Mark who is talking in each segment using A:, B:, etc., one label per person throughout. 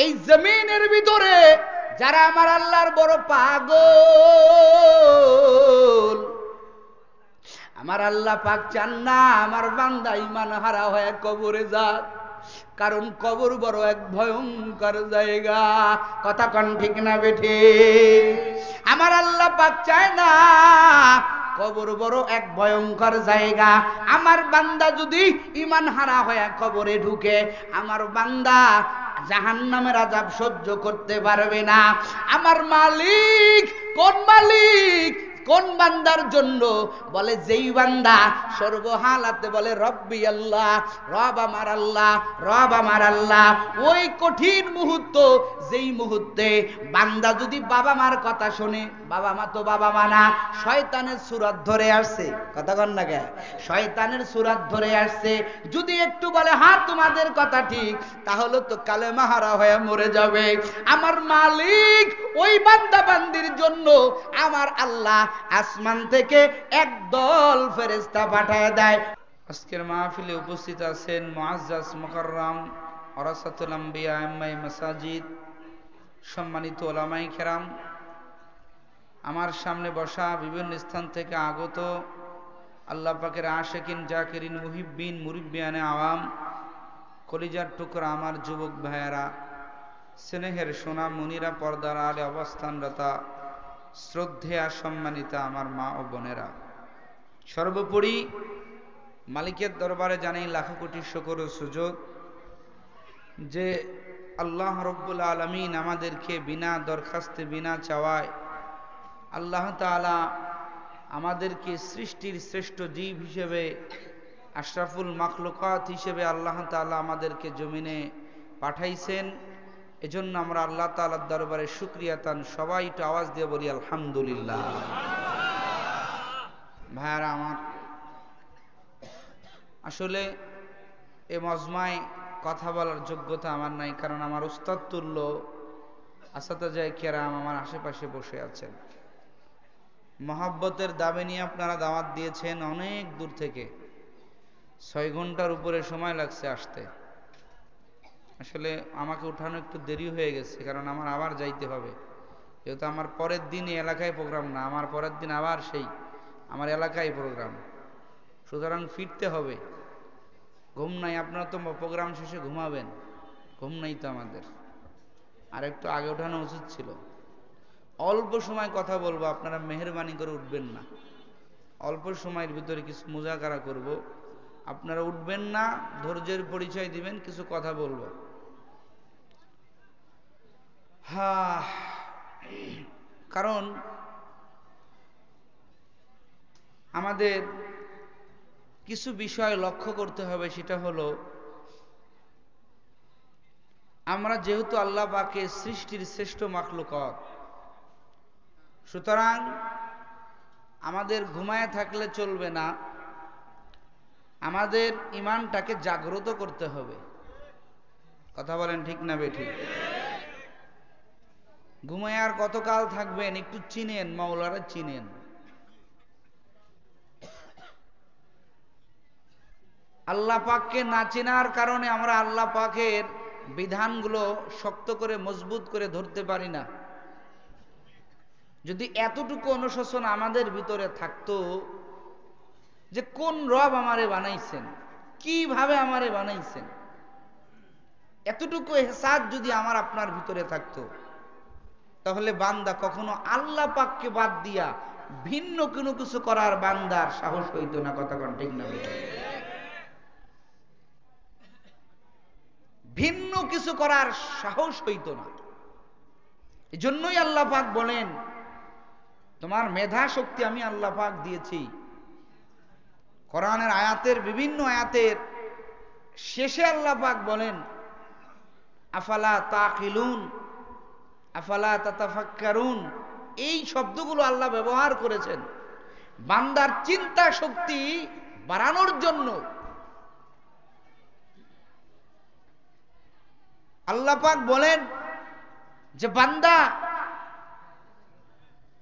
A: এই জমিনের ভিতরে যারা আমার আল্লাহর বড় পাগল, আমার আল্লাহ পাক চান না আমার বান্দা ঈমান হারা হয়ে কবরে যাক, কারণ কবর বড় এক ভয়ঙ্কর জায়গা। কথা কোন ঠিক না বেঠে? আমার আল্লাহ পাক চায় না কবর বড় এক ভয়ঙ্কর জায়গা। আমার বান্দা যদি ঈমান হারা হয়ে কবরে ঢুকে, আমার বান্দা জাহান্নামের আযাব সহ্য করতে পারবে না। আমার মালিক কোন মালিক? কোন বান্দার জন্য? বলে যেই বান্দা সর্বহালাতে বলে রব্বি আল্লাহ, রব আমার আল্লাহ, রব আমার আল্লাহ। ওই কঠিন মুহূর্ত, যেই মুহূর্তে বান্দা যদি বাবা মার কথা শোনে, বাবা মা তো বাবা মা না, শয়তানের সুরাত ধরে আসছে। কথা কন না কে? শয়তানের সুরাত ধরে আসছে। যদি একটু বলে হ্যাঁ তোমাদের কথা ঠিক, তাহলে তো কালেমা হারা হয়ে মরে যাবে। আমার মালিক ওই বান্দা বান্দির জন্য আমার আল্লাহ আসমান থেকে একদল ফেরেশতা পাঠায় দেয়। আজকের মাহফিলে উপস্থিত আছেন মুআজ্জাজ মুকাররম ওয়ারাসাতুল আম্বিয়া আম্মায়ে মাসাজিদ, সম্মানিত ওলামায়ে কেরাম, আমার সামনে বসা বিভিন্ন স্থান থেকে আগত আল্লাহ পাকের আশিকিন জাকিরিন মুহিব্বিন মুরিব্বিয়ানে আওয়াম, কলিজার টুকরা আমার যুবক ভাইয়েরা, স্নেহের সোনা মুনিরা, পর্দার আলে অবস্থানরতা শ্রদ্ধেয়া সম্মানিতা আমার মা ও বোনেরা, সর্বোপরি মালিকের দরবারে জানাই লাখো কোটি শুকর ও সুযোগ যে আল্লাহ রব্বুল আলামিন আমাদেরকে বিনা দরখাস্তে বিনা চাওয়ায় আল্লাহ তাআলা আমাদেরকে সৃষ্টির শ্রেষ্ঠ জীব হিসেবে, আশরাফুল মাখলুকাত হিসেবে আল্লাহ তাআলা আমাদেরকে জমিনে পাঠাইছেন। এজন্য আমরা আল্লাহ তাআলার দরবারে শুকরিয়া তান সবাই একটু আওয়াজ দিয়ে বলি আলহামদুলিল্লাহ। ভাইয়ারা আমার, আসলে এ মজমায় কথা বলার যোগ্যতা আমার নাই, কারণ আমার উস্তাদ তুল্য আসাতাজায়ে কেরাম আমার আশেপাশে বসে আছেন। মহব্বতের দাবি নিয়ে আপনারা দাওয়াত দিয়েছেন অনেক দূর থেকে, 6 ঘন্টার উপরে সময় লাগছে আসতে। আসলে আমাকে উঠানো একটু দেরি হয়ে গেছে, কারণ আমার আবার যাইতে হবে, যেহেতু আমার পরের দিন এলাকায় প্রোগ্রাম না, আমার পরের দিন আবার সেই আমার এলাকায় প্রোগ্রাম, সুতরাং ফিরতে হবে। ঘুম নাই, আপনারা তো প্রোগ্রাম শেষে ঘুমাবেন, ঘুম নাই তো আমাদের, আর একটু আগে ওঠানো উচিত ছিল। অল্প সময় কথা বলবো, আপনারা মেহেরবানি করে উঠবেন না। অল্প সময়ের ভিতরে কিছু মুজাকারা করব, আপনারা উঠবেন না, ধৈর্যের পরিচয় দিবেন, কিছু কথা বলবো। কারণ আমাদের কিছু বিষয় লক্ষ্য করতে হবে, সেটা হলো আমরা যেহেতু আল্লাহ পাকের সৃষ্টির শ্রেষ্ঠ মাখলুকাত, সুতরাং আমাদের ঘুমায় থাকলে চলবে না, আমাদের ঈমানটাকে জাগ্রত করতে হবে। কথা বলেন ঠিক না বেঠিক? ঘুমায় আর কতকাল থাকবেন? একটু চিনেন, মাওলারে চিনেন। আল্লাহ পাককে না চেনার কারণে আমরা আল্লাহ পাকের বিধানগুলো শক্ত করে মজবুত করে ধরতে পারি না। যদি এতটুকু অনুশোচনা আমাদের ভিতরে থাকতো যে কোন রব আমারে বানাইছেন, কিভাবে আমারে বানাইছেন, এতটুকু এহসাস যদি আমার আপনার ভিতরে থাকতো, তাহলে বান্দা কখনো আল্লাহ পাককে বাদ দিয়া ভিন্ন কোনো কিছু করার বান্দার সাহস হইতো না। কথা কোন ঠিক না? ভিন্ন কিছু করার সাহস হইতো না। এজন্যই আল্লাহ পাক বলেন, তোমার মেধা শক্তি আমি আল্লাহ পাক দিয়েছি। কোরআনের আয়াতের বিভিন্ন আয়াতের শেষে আল্লাহ পাক বলেন, আফালা তাকিলুন, আফালা তাতাফাক্কারুন, এই শব্দগুলো আল্লাহ ব্যবহার করেছেন বান্দার চিন্তা শক্তি বাড়ানোর জন্য। আল্লাহ পাক বলেন যে বান্দা,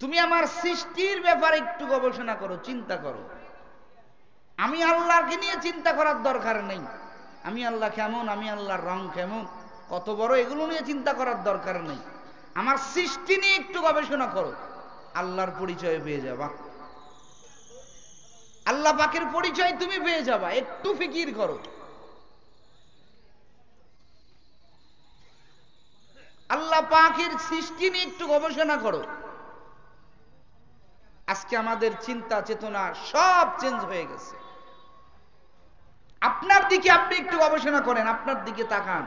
A: তুমি আমার সৃষ্টির ব্যাপারে একটু গবেষণা করো, চিন্তা করো। আমি আল্লাহকে নিয়ে চিন্তা করার দরকার নেই, আমি আল্লাহ কেমন, আমি আল্লাহর রং কেমন, কত বড়, এগুলো নিয়ে চিন্তা করার দরকার নেই। আমার সৃষ্টি নিয়ে একটু গবেষণা করো, আল্লাহর পরিচয় পেয়ে যাবা। আল্লাহ পাকের পরিচয় তুমি পেয়ে যাবা, একটু ফিকির করো। আল্লাহ পাকের সৃষ্টি নিয়ে একটু গবেষণা করো। আজকে আমাদের চিন্তা চেতনা সব চেঞ্জ হয়ে গেছে। আপনার দিকে আপনি একটু গবেষণা করেন, আপনার দিকে তাকান।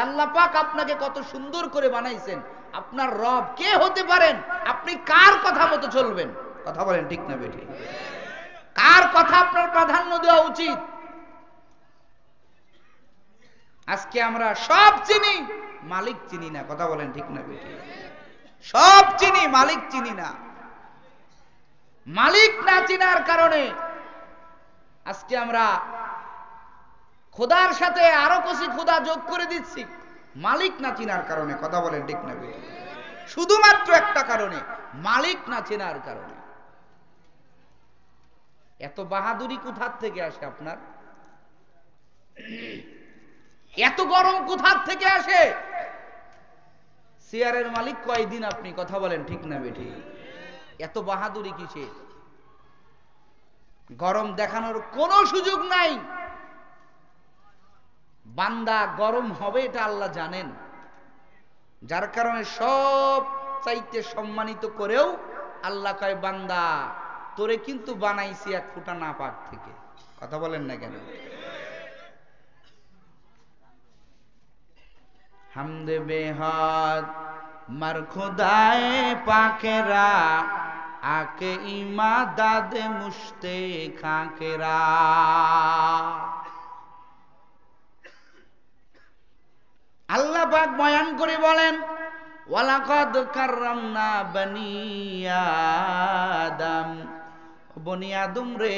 A: আল্লাহ পাক আপনাকে কত সুন্দর করে বানাইছেন, আপনার রব কে হতে পারেন, আপনি কার কথা মতো চলবেন? কথা বলেন ঠিক না বেঠিক? কার কথা আপনার প্রাধান্য দেওয়া উচিত? আজকে আমরা সব চিনি, মালিক চিনি না। কথা বলেন ঠিক না বেঠিক? সব চিনি, মালিক চিনি না। মালিক না চিনার কারণে আজকে আমরা খোদার সাথে আরো কিছু খোদা যোগ করে দিচ্ছি, মালিক না চিনার কারণে। কথা বলেন ঠিক না বেঠিক? শুধুমাত্র একটা কারণে, মালিক না চেনার কারণে। এত বাহাদুরি কোথার থেকে আসে আপনার? এত গরম কোথার থেকে আসে? চেয়ারের মালিক কয়দিন আপনি? কথা বলেন ঠিক না বেঠিক? এত বাহাদুরি কিসে? গরম দেখানোর কোনো সুযোগ নাই। বান্দা গরম হবে এটা আল্লাহ জানেন, যার কারণে সব চাইতে সম্মানিত করেও আল্লাহ কয়, বান্দা তোরে কিন্তু বানাইছি এক ফুটা নাপাক থেকে। কথা বলেন না কেন? হামদে বেহাদ মার খোদায়ে পাকেরা, আকে ইমাদাদ মুশতে খাকেরা। আল্লাহ পাক বয়ান করে বলেন, ওয়ালাকাদ কাররামনা বনি আদম। বনি আদম রে,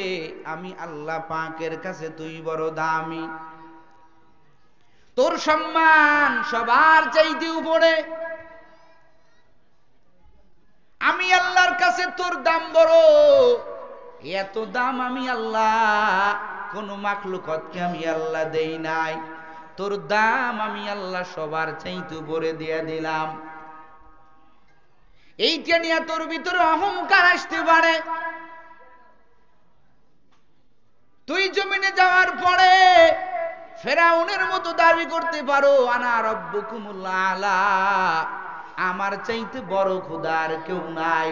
A: আমি আল্লাহ পাকের কাছে তুই বড় দামি। তোর সম্মান সবার চাইতে উপরে। আমি আল্লাহর কাছে তোর দাম বড়। এত দাম আমি আল্লাহ কোন মাখলুকতকে আমি আল্লাহ দেই নাই। তোর দাম আমি আল্লাহ সবার চাইতে উপরে দিয়ে দিলাম। এইটা নিয়ে তোর ভিতরে অহংকার আসতে পারে। তুই জমিনে যাওয়ার পরে ফেরাউনের মতো দাবি করতে পারো, আনা রব্বুকুমুল আলা, আমার চাইতে বড় খোদা আর কেউ নাই।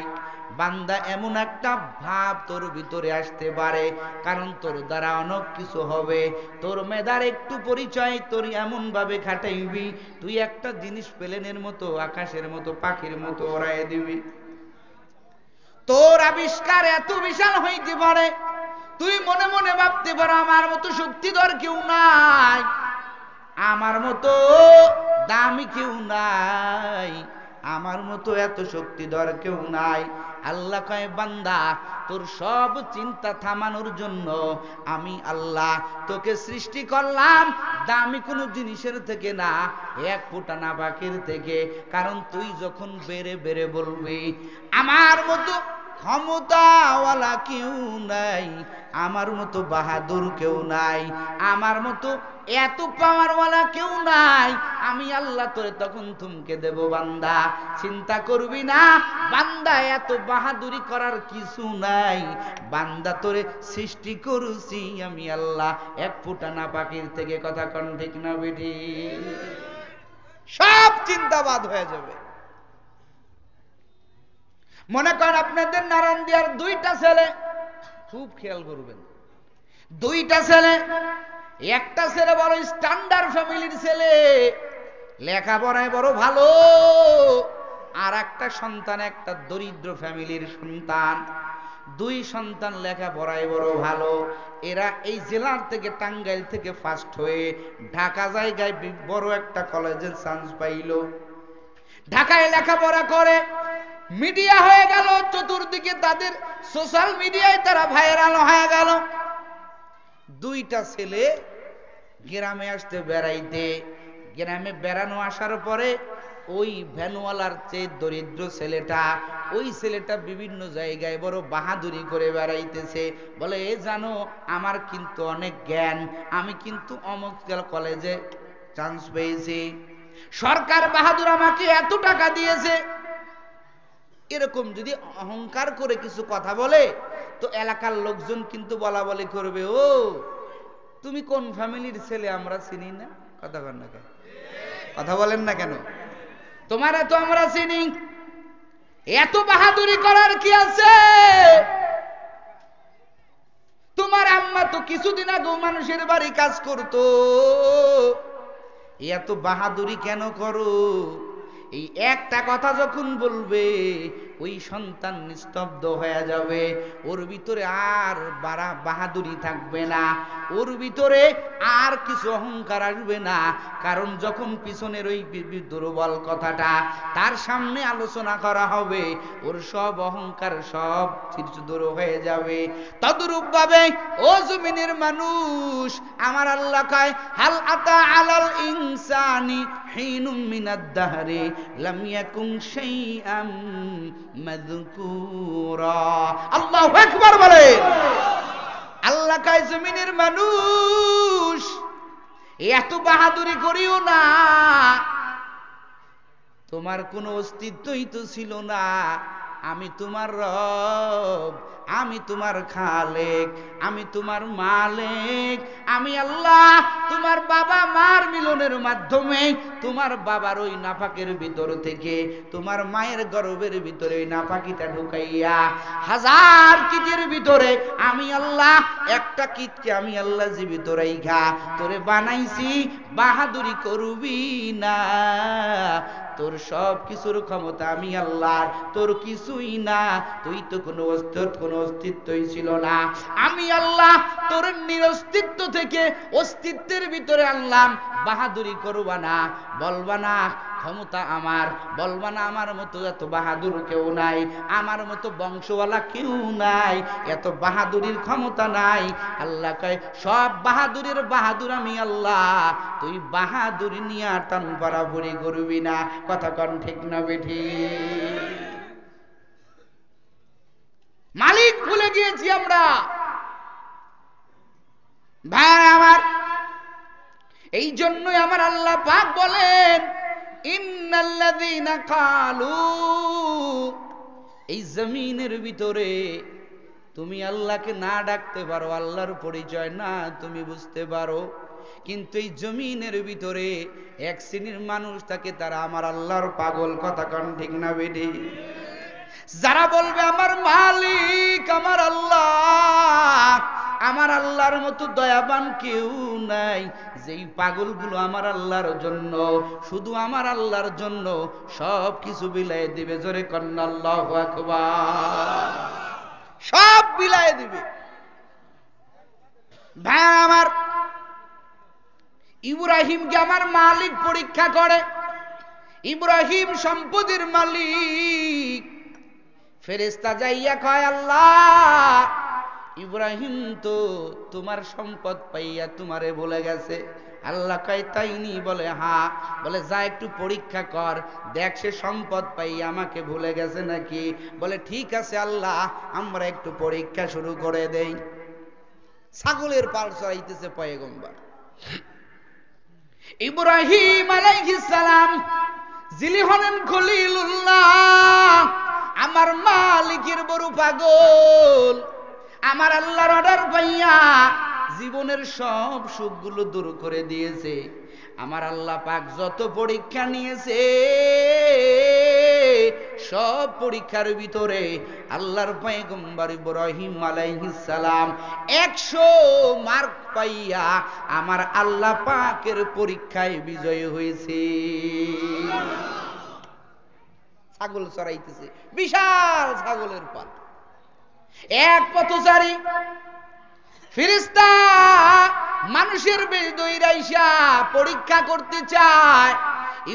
A: বান্দা, এমন একটা ভাব তোর ভিতরে আসতে পারে, কারণ তোর দ্বারা অনেক কিছু হবে। তোর মেধার একটু পরিচয় তোর এমন ভাবে খাটাইবি, তুই একটা জিনিস প্লেনের মতো, আকাশের মতো, পাখির মতো ওড়াই দিবি। তোর আবিষ্কার এত বিশাল হইতে পারে, তুই মনে মনে ভাবতে পারো আমার মতো শক্তিধর কেউ নাই, আমার মতো দামি কেউ নাই, আমার মতো এত শক্তিধর কেউ নাই। আল্লাহ কয়, বান্দা তোর সব চিন্তা থামানোর জন্য আমি আল্লাহ তোকে সৃষ্টি করলাম দামি কোনো জিনিসের থেকে না, এক ফোঁটা নাপাকের থেকে। কারণ তুই যখন বেড়ে বেড়ে বলবি আমার মতো ক্ষমতাওয়ালা কেউ নাই, আমার মতো বাহাদুর কেউ নাই, আমার মতো এত পাওয়ারওয়ালা কেউ নাই, আমি আল্লাহ তোরে তখন থমকে দেব। বান্দা চিন্তা করবি না, বান্দা এত বাহাদুরি করার কিছু নাই, বান্দা তোরে সৃষ্টি করছি আমি আল্লাহ এক ফোঁটা নাপাকের থেকে। কথা কোন ঠিক না বেটি? সব চিন্তা বাদ হয়ে যাবে। মনে করেন আপনাদের নারায়ণদিয়ার দুইটা ছেলে, খুব খেয়াল করবেন, দুইটা ছেলে, একটা ছেলে বড় স্ট্যান্ডার্ড ফ্যামিলির ছেলে, লেখাপড়ায় বড় ভালো, আর একটা সন্তান একটা দরিদ্র ফ্যামিলির সন্তান। দুই সন্তান লেখাপড়ায় বড় ভালো, এরা এই জেলার থেকে টাঙ্গাইল থেকে ফার্স্ট হয়ে ঢাকা জায়গায় বড় একটা কলেজের চান্স পাইল। ঢাকায় লেখাপড়া করে মিডিয়া হয়ে গেল, চতুর্দিকে তাদের সোশ্যাল মিডিয়ায় তারা ভাইরাল হয়ে গেল। দুইটা ছেলে গ্রামে আসতে বেড়াইতে, গ্রামে বেড়ানো আসার পরে ওই ভ্যানওয়ালার চেয়ে দরিদ্র ছেলেটা, ওই ছেলেটা বিভিন্ন জায়গায় বড় বাহাদুরি করে বেড়াইতেছে, বলে এ জানো আমার কিন্তু অনেক জ্ঞান, আমি কিন্তু অমুক কলেজে চান্স পেয়েছি, সরকার বাহাদুর আমাকে এত টাকা দিয়েছে, এরকম যদি অহংকার করে কিছু কথা বলে তো এলাকার লোকজন কিন্তু বলা বলি করবে, ও তুমি কোন ফ্যামিলির ছেলে আমরা চিনি না। কথা বলেন না কেন? কথা বলেন না কেন? তোমার এত আমরা চিনি, এত বাহাদুরি করার কি আছে? তোমার আম্মা তো কিছুদিন আগে মানুষের বাড়ি কাজ করতো, এত বাহাদুরি কেন করো? এই একটা কথা যখন বলবে ওই সন্তান নিস্তব্ধ হয়ে যাবে, ওর ভিতরে আর বাহাদুরি থাকবে না, ওর ভিতরে আর কিছু অহংকার আসবে না। কারণ যখন পিছনের ওই দুর্বল কথাটা তার সামনে আলোচনা করা হবে, ওর সব অহংকার সব দূর হয়ে যাবে। তদ্রূপ ভাবে ও জমিনের মানুষ, আমার আল্লাহ কয়, হাল আতা আলাল ইনসানি হিনুম মিনাদ দাহরি লাম ইয়াকুন শাইআম মাযকুরা। আল্লাহু আকবার বলেন। আল্লাহ কয়, জমিনের মানুষ এত বাহাদুরি করিও না, তোমার কোনো অস্তিত্বই তো ছিল না। আমি তোমার রব, আমি তোমার খালেক, আমি তোমার মালিক, আমি আল্লাহ। তোমার বাবা মার মিলনের মাধ্যমে তোমার বাবার ওই নাপাকের ভিতর থেকে তোমার মায়ের গর্ভের ভিতরে ওই নাপাকিটা ঢুকাইয়া হাজার কীটের ভিতরে আমি আল্লাহ একটা কীটকে আমি আল্লাহ জীবিত রাইখা তোরে বানাইছি। বাহাদুরি করবি না, তোর সব কিছুর ক্ষমতা আমি আল্লাহ, তোর কিছুই না। তুই তো কোনো অস্তিত্বই ছিল না। আমি আল্লাহ তোর নিরস্তিত্ব থেকে অস্তিত্বের ভিতরে আনলাম। বাহাদুরি করবা না, বলবা না ক্ষমতা আমার, বলবা না আমার মতো এত বাহাদুর কেউ নাই, আমার মতো বংশওয়ালা কেউ নাই, এত বাহাদুরির ক্ষমতা নাই। আল্লাহ কয়, সব বাহাদুরের বাহাদুর আমি আল্লাহ, তুই বাহাদুরি নিয়ে টান বরাবরি করবি না। কথা কন ঠিক না বেঠি? মালিক ভুলে গিয়েছি আমরা। ভাই আমার, এই জন্যই আমার আল্লাহ পাক বলেন, ইন্নাল্লাযীনা ক্বালু, এই জমিনের ভিতরে তুমি আল্লাহকে না ডাকতে পারো, আল্লাহর পরিচয় না তুমি বুঝতে পারো, কিন্তু এই জমিনের ভিতরে এক শ্রেণীর মানুষ থাকে, তারা আমার আল্লাহর পাগল। কথা কন ঠিক না বেডি? যারা বলবে আমার মালিক আমার আল্লাহ, আমার আল্লাহর মতো দয়াবান কেউ নাই, যেই পাগলগুলো আমার আল্লাহর জন্য, শুধু আমার আল্লাহর জন্য সব কিছু বিলায় দিবে। জোরে কন্না আল্লাহু আকবার। সব বিলায় দিবে। ভাই আমার, ইব্রাহিমকে আমার মালিক পরীক্ষা করে। ইব্রাহিম সম্পদের মালিক। ফেরেশতা যাইয়া কয়, আল্লাহ ইব্রাহিম তো তোমার সম্পদ পাইয়া তোমারে বলে গেছে। আল্লাহ কয়, তাইনি? বলে হ্যাঁ। বলে যা একটু পরীক্ষা কর, দেখ সে সম্পদ পাইয়া আমাকে ভুলে গেছে নাকি। বলে ঠিক আছে আল্লাহ, আমরা একটু পরীক্ষা শুরু করে দেই। ছাগলের পাল চড়াইতেছে পয়গম্বর ইব্রাহিম আলাইহিস সালাম, যিনি হলেন খলিলুল্লাহ, আমার মালিকের বড় পাগল। আমার আল্লাহর অর্ডার পাইয়া জীবনের সব সুখগুলো দূর করে দিয়েছে। আমার আল্লাহ পাক যত পরীক্ষা নিয়েছে, সব পরীক্ষার ভিতরে আল্লাহর পয়গম্বর ইব্রাহিম আলাইহিস সালাম 100 মার্ক পাইয়া আমার আল্লাহ পাকের পরীক্ষায় বিজয়ী হয়েছে। ছাগল চড়াইতেছে, বিশাল ছাগলের পাল। এক পথচারী ফেরেশতা মানুষের বেশ দইরাইসা পরীক্ষা করতে চায়,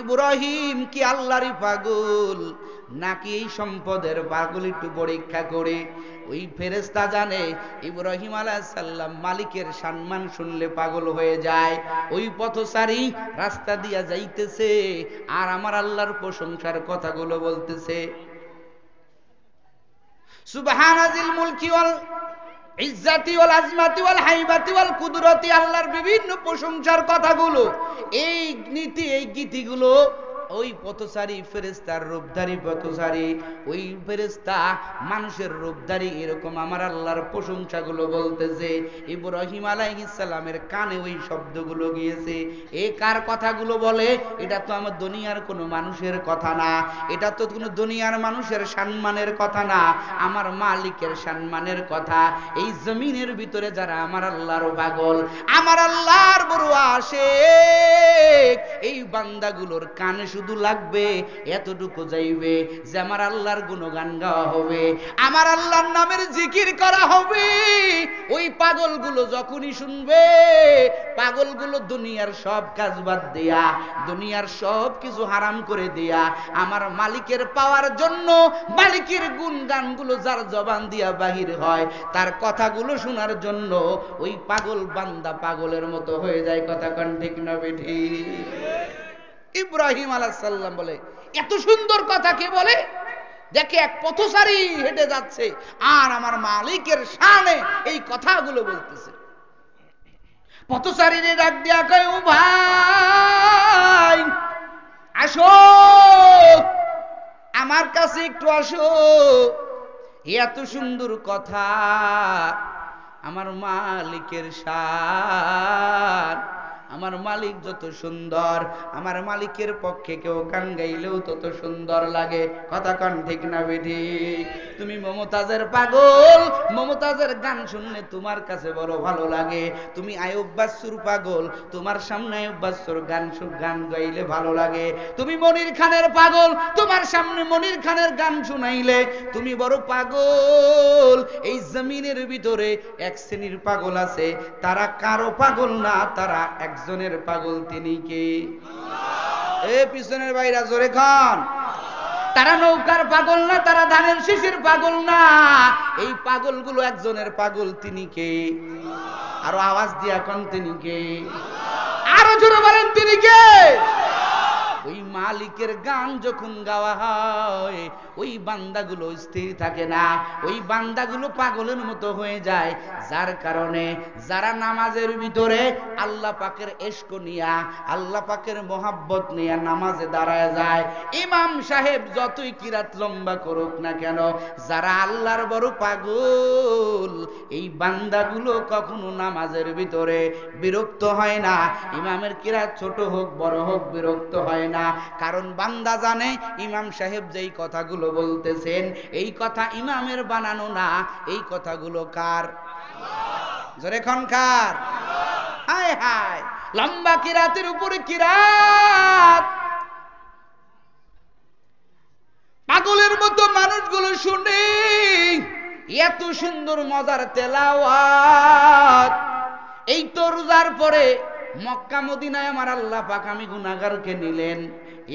A: ইব্রাহিম কি আল্লাহরই পাগল নাকি এই সম্পদের পাগল, একটু পরীক্ষা করে। ওই ফেরেশতা জানে ইব্রাহিম আলাইহিস সালাম মালিকের সম্মান শুনলে পাগল হয়ে যায়। ওই পথচারী রাস্তা দিয়া যাইতেছে আর আমার আল্লাহর প্রশংসার কথাগুলো বলতেছে। সুবহানাজিল মুলকি ওয়াল ইজ্জাতি ওয়াল আজমাতি ওয়াল হাইবাতি ওয়াল কুদরতি, আল্লাহর বিভিন্ন প্রশংসার কথাগুলো, এই নীতি এই গীতিগুলো ওই পথচারী ফেরেশতার রূপধারী পথচারী, ওই ফেরেশতা মানুষের রূপধারী, এরকম আমার আল্লাহর প্রশংসাগুলো বলতেছে। ইব্রাহিম আলাইহিস সালামের কানে ওই শব্দগুলো গিয়েছে। এই কার কথাগুলো বলে? এটা তো আমার দুনিয়ার কোনো মানুষের কথা না, এটা তো কোনো দুনিয়ার মানুষের সম্মানের কথা না, আমার মালিকের সম্মানের কথা। এই জমিনের ভিতরে যারা আমার আল্লাহর পাগল, আমার আল্লাহর বড় আশিক, এই বান্দাগুলোর কানে শুধু লাগবে এতটুকু যাইবে যে আমার আল্লাহর গুণগান গাওয়া হবে, আমার আল্লাহর নামের জিকির করা হবে। ওই পাগলগুলো যখনই শুনবে, পাগলগুলো দুনিয়ার সব কাজ বাদ দিয়া, দুনিয়ার সব কিছু হারাম করে দিয়া আমার মালিকের পাওয়ার জন্য, মালিকের গুণগানগুলো যার জবান দিয়া বাহির হয়, তার কথাগুলো শোনার জন্য ওই পাগল বান্দা পাগলের মতো হয়ে যায়। কথা কোন ঠিক না বেঠি? ইব্রাহিম আলাইহিস সালাম বলে, এত সুন্দর কথা কে বলে? দেখে এক পথচারী হেঁটে যাচ্ছে আর আমার মালিকের শানে এই কথাগুলো বলতেছে। পথচারীরে ডাক দিয়া কয়, ও ভাই আসো, আমার কাছে একটু আসো, এত সুন্দর কথা, আমার মালিকের শান, আমার মালিক যত সুন্দর, আমার মালিকের পক্ষে কেউ গান গাইলেও তত সুন্দর লাগে। কথা কন ঠিক না বেঠি? তুমি মমতাজের পাগল, মমতাজের গান শুনলে তোমার কাছে বড় ভালো লাগে। তুমি আয়ুব বাচ্চুর পাগল, তোমার সামনে আয়ুব বাচ্চুর গান গাইলে ভালো লাগে। তুমি মনির খানের পাগল, তোমার সামনে মনির খানের গান শুনাইলে তুমি বড় পাগল। এই জমিনের ভিতরে এক শ্রেণীর পাগল আছে, তারা কারো পাগল না, তারা একজনের পাগল। তিনি কে? এ পিছনের বাইরা জোরে খান। তারা নৌকার পাগল না, তারা ধানের শীষের পাগল না, এই পাগলগুলো একজনের পাগল। তিনি কে? আরো আওয়াজ দিয়া কোন তিনি কে? আরো জোরে বলেন তিনি কে? ওই মালিকের গান যখন গাওয়া হয়, ওই বান্দাগুলো স্থির থাকে না, ওই বান্দাগুলো পাগলের মতো হয়ে যায়। যার কারণে যারা নামাজের ভিতরে আল্লাহ পাকের ইশক নিয়া, আল্লাহ পাকের মোহাব্বত নিয়া নামাজে দাঁড়ায় যায়, ইমাম সাহেব যতই কিরাত লম্বা করুক না কেন, যারা আল্লাহর বড় পাগল, এই বান্দাগুলো কখনো নামাজের ভিতরে বিরক্ত হয় না। ইমামের কিরাত ছোট হোক বড় হোক বিরক্ত হয় না, কারণ বান্দা জানে ইমাম সাহেব যেই কথাগুলো বলতেছেন, এই কথা ইমামের বানানো না, এই কথাগুলো কার? জোরে খন কার? হায় হায়, লম্বা কিরাতের উপরে কিরাত, পাগলের মতো মানুষগুলো শুনে এত সুন্দর মজার তেলাওয়াত। এই তো রোজার পরে মক্কা মদিনায় আমার আল্লাহ পাক আমি গুনাহগারকে নিলেন,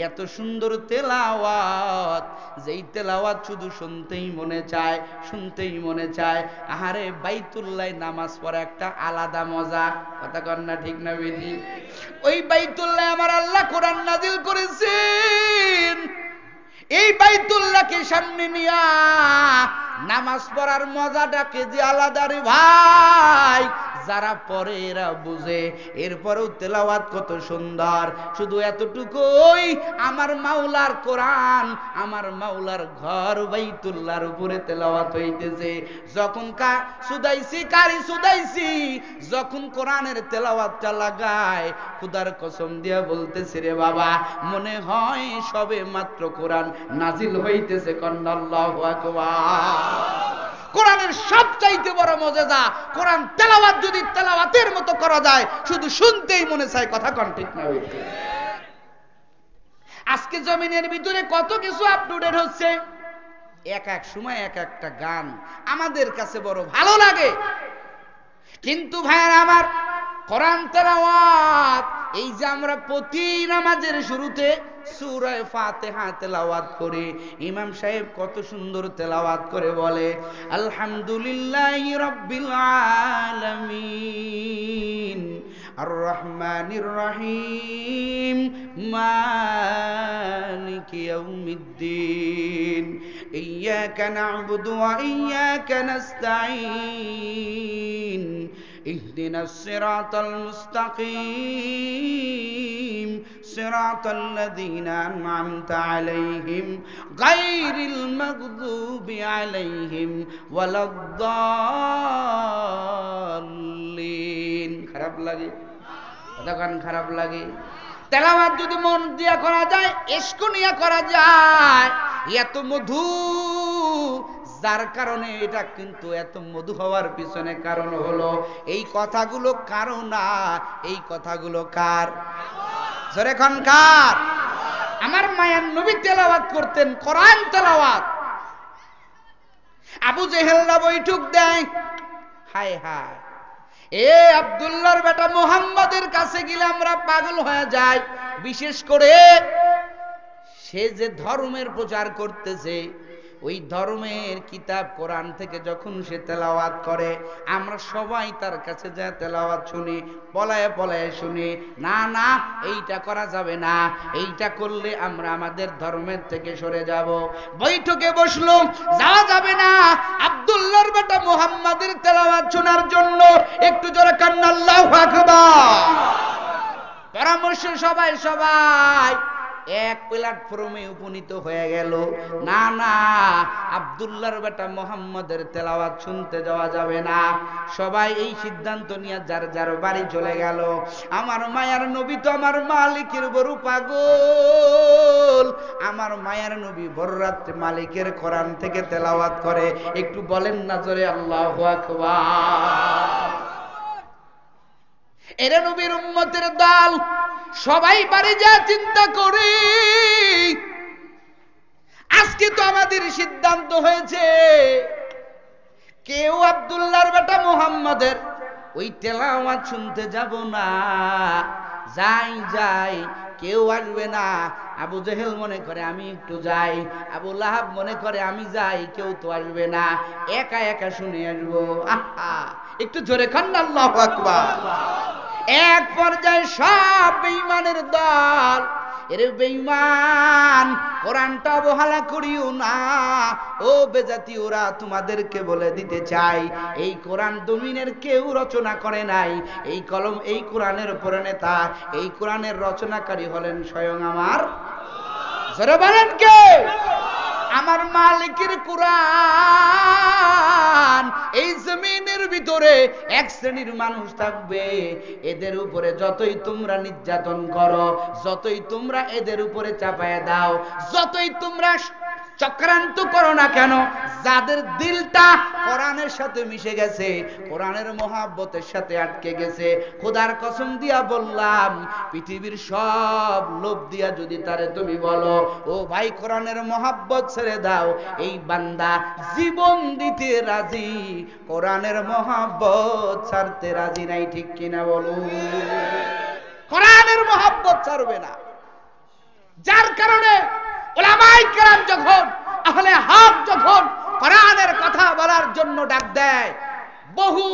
A: এত সুন্দর তেলাওয়াত, যেই তেলাওয়াত শুধু শুনতেই মনে চায়, শুনতেই মনে চায়। আহারে বাইতুল্লাহ নামাজ পড়া একটা আলাদা মজা। কথা কন না ঠিক না বেশি? ওই বাইতুল্লাহ আমার আল্লাহ কোরআন নাজিল করেছেন, এই বাইতুল্লাহকে সামনে নিয়া নামাজ পড়ার মজাটাকে যে আলাদা রে ভাই, যারা পড়ে এরা বুঝে। এরপরেও তেলাওয়াত কত সুন্দর, শুধু এতটুকুই, আমার মাওলার কোরআন, আমার মাওলার ঘর বাইতুল্লাহর উপরে তেলাওয়াত হইতেছে। যখন সুদাইছি কারি সুদাইছি, যখন কোরআনের তেলাওয়াতটা লাগায়, খুদার কসম দিয়া বলতেছে রে বাবা, মনে হয় সবে মাত্র কোরআন নাজিল হইতেছে। আল্লাহু আকবার। কোরআনের সবচাইতে বড় মজেজা, কোরআন তেলাওয়াত যদি তেলাওয়াতের মতো করা যায়, শুধু শুনতেই মনে চায়। কথা কোন ঠিক না? আজকে জমিনের ভিতরে কত কিছু আপডেট হচ্ছে, এক এক সময় এক একটা গান আমাদের কাছে বড় ভালো লাগে। কিন্তু ভাইয়ারা আমার, কোরআন তেলাওয়াত, এই যে আমরা প্রতি নামাজের শুরুতে সূরা ফাতিহা তেলাওয়াত করি, ইমাম সাহেব কত সুন্দর তেলাওয়াত করে বলে, আলহামদুলিল্লাহি রাব্বিল আলামিন আর রহমানির রহিম মালিক মালিকি ইয়াউমিদ্দিন ইয়্যাকা না'বুদু ওয়া ইয়্যাকা নাস্তাঈন ইহদিনাস সিরাতাল মুস্তাকিম সিরাতাল লাযীনা আন'আমতা আলাইহিম গায়রিল মাগযুবি আলাইহিম ওয়ালাদ-দাল্লিন। খারাপ লাগে? কতক্ষণ খারাপ লাগে? তেলাওয়াত যদি মন দিয়া করা যায়, ইশক নিয়ে করা যায়, এত মধু, যার কারণে এটা কিন্তু এত মধু হওয়ার পিছনে কারণ হলো এই কথাগুলো কারো না, এই কথাগুলো কার? জোরে কোন কার? আমার মায়ার নবী তেলাওয়াত করতেন, কোরআন তেলাওয়াত। আবু জেহেলরা বৈঠক দেয়, হায় হায়, এ আব্দুল্লাহর বেটা মুহাম্মাদের কাছে গেলে আমরা পাগল হয়ে যাই। বিশেষ করে সে যে ধর্মের প্রচার করতেছে, ওই ধর্মের কিতাব কোরআন থেকে যখন সে তেলাওয়াত করে, আমরা সবাই তার কাছে যা তেলাওয়াত শুনি, পলায়ে পলায়ে শুনি, না না এইটা করা যাবে না, এইটা করলে আমরা আমাদের ধর্মের থেকে সরে যাব। বৈঠকে বসলো, যাওয়া যাবে না আব্দুল্লাহর বেটা মুহাম্মাদের তেলাওয়াত শোনার জন্য। একটু জোরে কান্না আল্লাহু আকবার। পরামর্শ সবাই এক প্ল্যাটফর্মে উপনীত হয়ে গেল, না না আব্দুল্লাহর বেটা মুহাম্মাদের তেলাওয়াত শুনতে যাওয়া যাবে না। সবাই এই সিদ্ধান্ত নিয়ে যার যার বাড়ি চলে গেল। আমার মায়ার নবী তো আমার মালিকের বড় পাগল, আমার মায়ার নবী ভোর রাত্রে মালিকের কোরআন থেকে তেলাওয়াত করে। একটু বলেন না জোরে আল্লাহু আকবার। এরা নবীর উম্মতের দল, সবাই বাড়ি যা চিন্তা করে, আজকে তো আমাদের সিদ্ধান্ত হয়েছে কেউ আব্দুল্লাহর বেটা মুহাম্মাদের ওই তেলাওয়াত শুনতে যাব না। যাই কেউ আসবে না। আবু জেহেল মনে করে আমি একটু যাই, আবু লাহাব মনে করে আমি যাই, কেউ তো আসবে না, একা একা শুনে আসবো। আহা, একটু জোরে খান আল্লাহু আকবার। এক পর্যায়ে সব বেঈমানের দল, এরে বেঈমান কোরআনটা অবহেলা করিও না, ও বেজাতি, ওরা তোমাদেরকে বলে দিতে চাই এই কোরআন জমিনের কেউ রচনা করে নাই, এই কলম এই কোরআনের প্রণেতা, এই কোরআনের রচনাকারী হলেন স্বয়ং আমার, জোরে বলেন কে? আমার মালিকের কোরআন। এই জমিনের ভিতরে এক শ্রেণীর মানুষ থাকবে, এদের উপরে যতই তোমরা নির্যাতন করো, যতই তোমরা এদের উপরে চাপায় দাও, যতই তোমরা চক্রান্ত করো না কেন, যাদের দিলটা কোরআনের সাথে মিশে গেছে, কোরআনের মহাব্বতের সাথে আটকে গেছে, খোদার কসম দিয়া বললাম, পৃথিবীর সব লোভ দিয়া যদি তারে তুমি বলো ও ভাই কোরআনের মহাব্বত ছেড়ে দাও, এই বান্দা জীবন দিতে রাজি, কোরআনের মহাব্বত ছাড়তে রাজি নাই। ঠিক কিনা বলো? কোরআনের মহাব্বত ছাড়বে না। যার কারণে উলামায়ে কেরাম যখন, আহলে হক যখন কোরআনের কথা বলার জন্য ডাক দেয়, বহু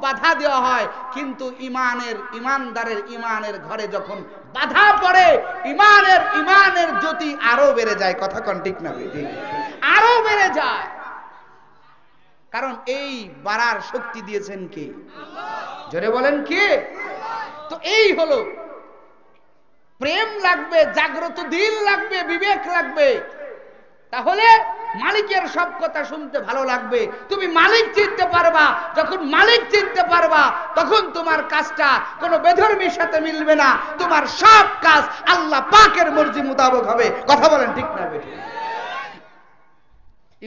A: বাধা দেওয়া হয়, কিন্তু ইমানদারের ইমানের ঘরে যখন বাধা পড়ে, ইমানের জ্যোতি আরো বেড়ে যায়। কথা কোন ঠিক না? আরো বেড়ে যায়। কারণ এই বাড়ার শক্তি দিয়েছেন কে? জোরে বলেন কে? তো এই হলো, প্রেম লাগবে, জাগ্রত দিল লাগবে, বিবেক লাগবে, তাহলে মালিকের সব কথা শুনতে ভালো লাগবে। তুমি মালিক চিনতে পারবা, যখন মালিক চিনতে পারবা তখন তোমার কাজটা কোনো বেধর্মীর সাথে মিলবে না, তোমার সব কাজ আল্লাহ পাকের মর্জি মোতাবেক হবে। কথা বলেন ঠিক না বেঠিক?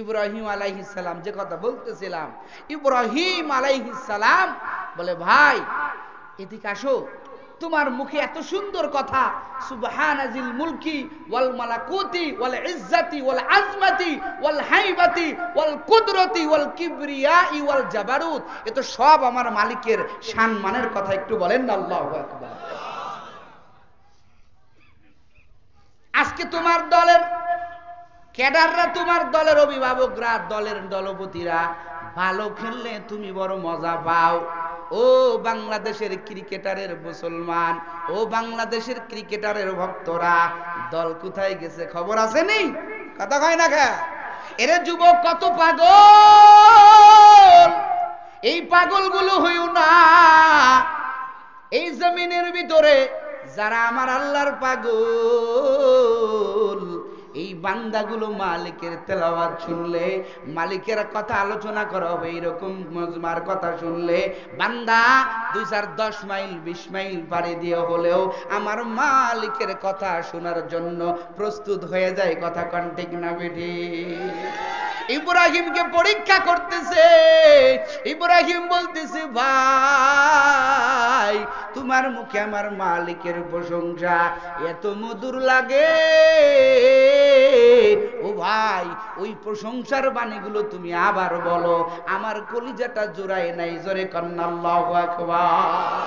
A: ইব্রাহিম আলাইহিস সালাম যে কথা বলতেছিলাম, ইব্রাহিম আলাইহিস সালাম বলে, ভাই এদিকে আসো, তোমার মুখে এত সুন্দর কথা, সুবহানাজিল মুলকি ওয়াল মালাকুতি ওয়াল ইজ্জাতি ওয়াল আজমাতি ওয়াল হাইবাতি ওয়াল কুদরতি ওয়াল কিবরিয়াই ওয়াল জাবারুত, এ তো সব আমার মালিকের সম্মানের কথা। একটু বলেন না আল্লাহু আকবার। আজকে তোমার দলের ক্যাডাররা, তোমার দলের অভিভাবকরা, দলের দলপতিরা ভালো খেললে তুমি বড় মজা পাও। ও বাংলাদেশের ক্রিকেটারের মুসলমান, ও বাংলাদেশের ক্রিকেটারের ভক্তরা, দল কোথায় গেছে খবর আছে নি? কথা কয় না কে? এরে যুবক কত পাগল! এই পাগলগুলো হইও না। এই জমিনের ভিতরে যারা আমার আল্লাহর পাগল, এই বান্দাগুলো মালিকের তেলাওয়াত শুনলে, মালিকের কথা আলোচনা করা হবে, এইরকম মজমার কথা শুনলে বান্দা 2-4-10 মাইল 20 মাইল পাড়ি দিয়ে হলেও আমার মালিকের কথা শোনার জন্য প্রস্তুত হয়ে যায়। কথা কোন ঠিক না বেঠি? ইব্রাহিমকে পরীক্ষা করতেছে। ইব্রাহিম বলতেছে, ভাই তোমার মুখে আমার মালিকের প্রশংসা এত মধুর লাগে, ও ভাই ওই প্রশংসার বাণীগুলো তুমি আবার বলো, আমার কলিজাটা জোড়ায় নাই। জোরে কন্না আল্লাহু আকবার।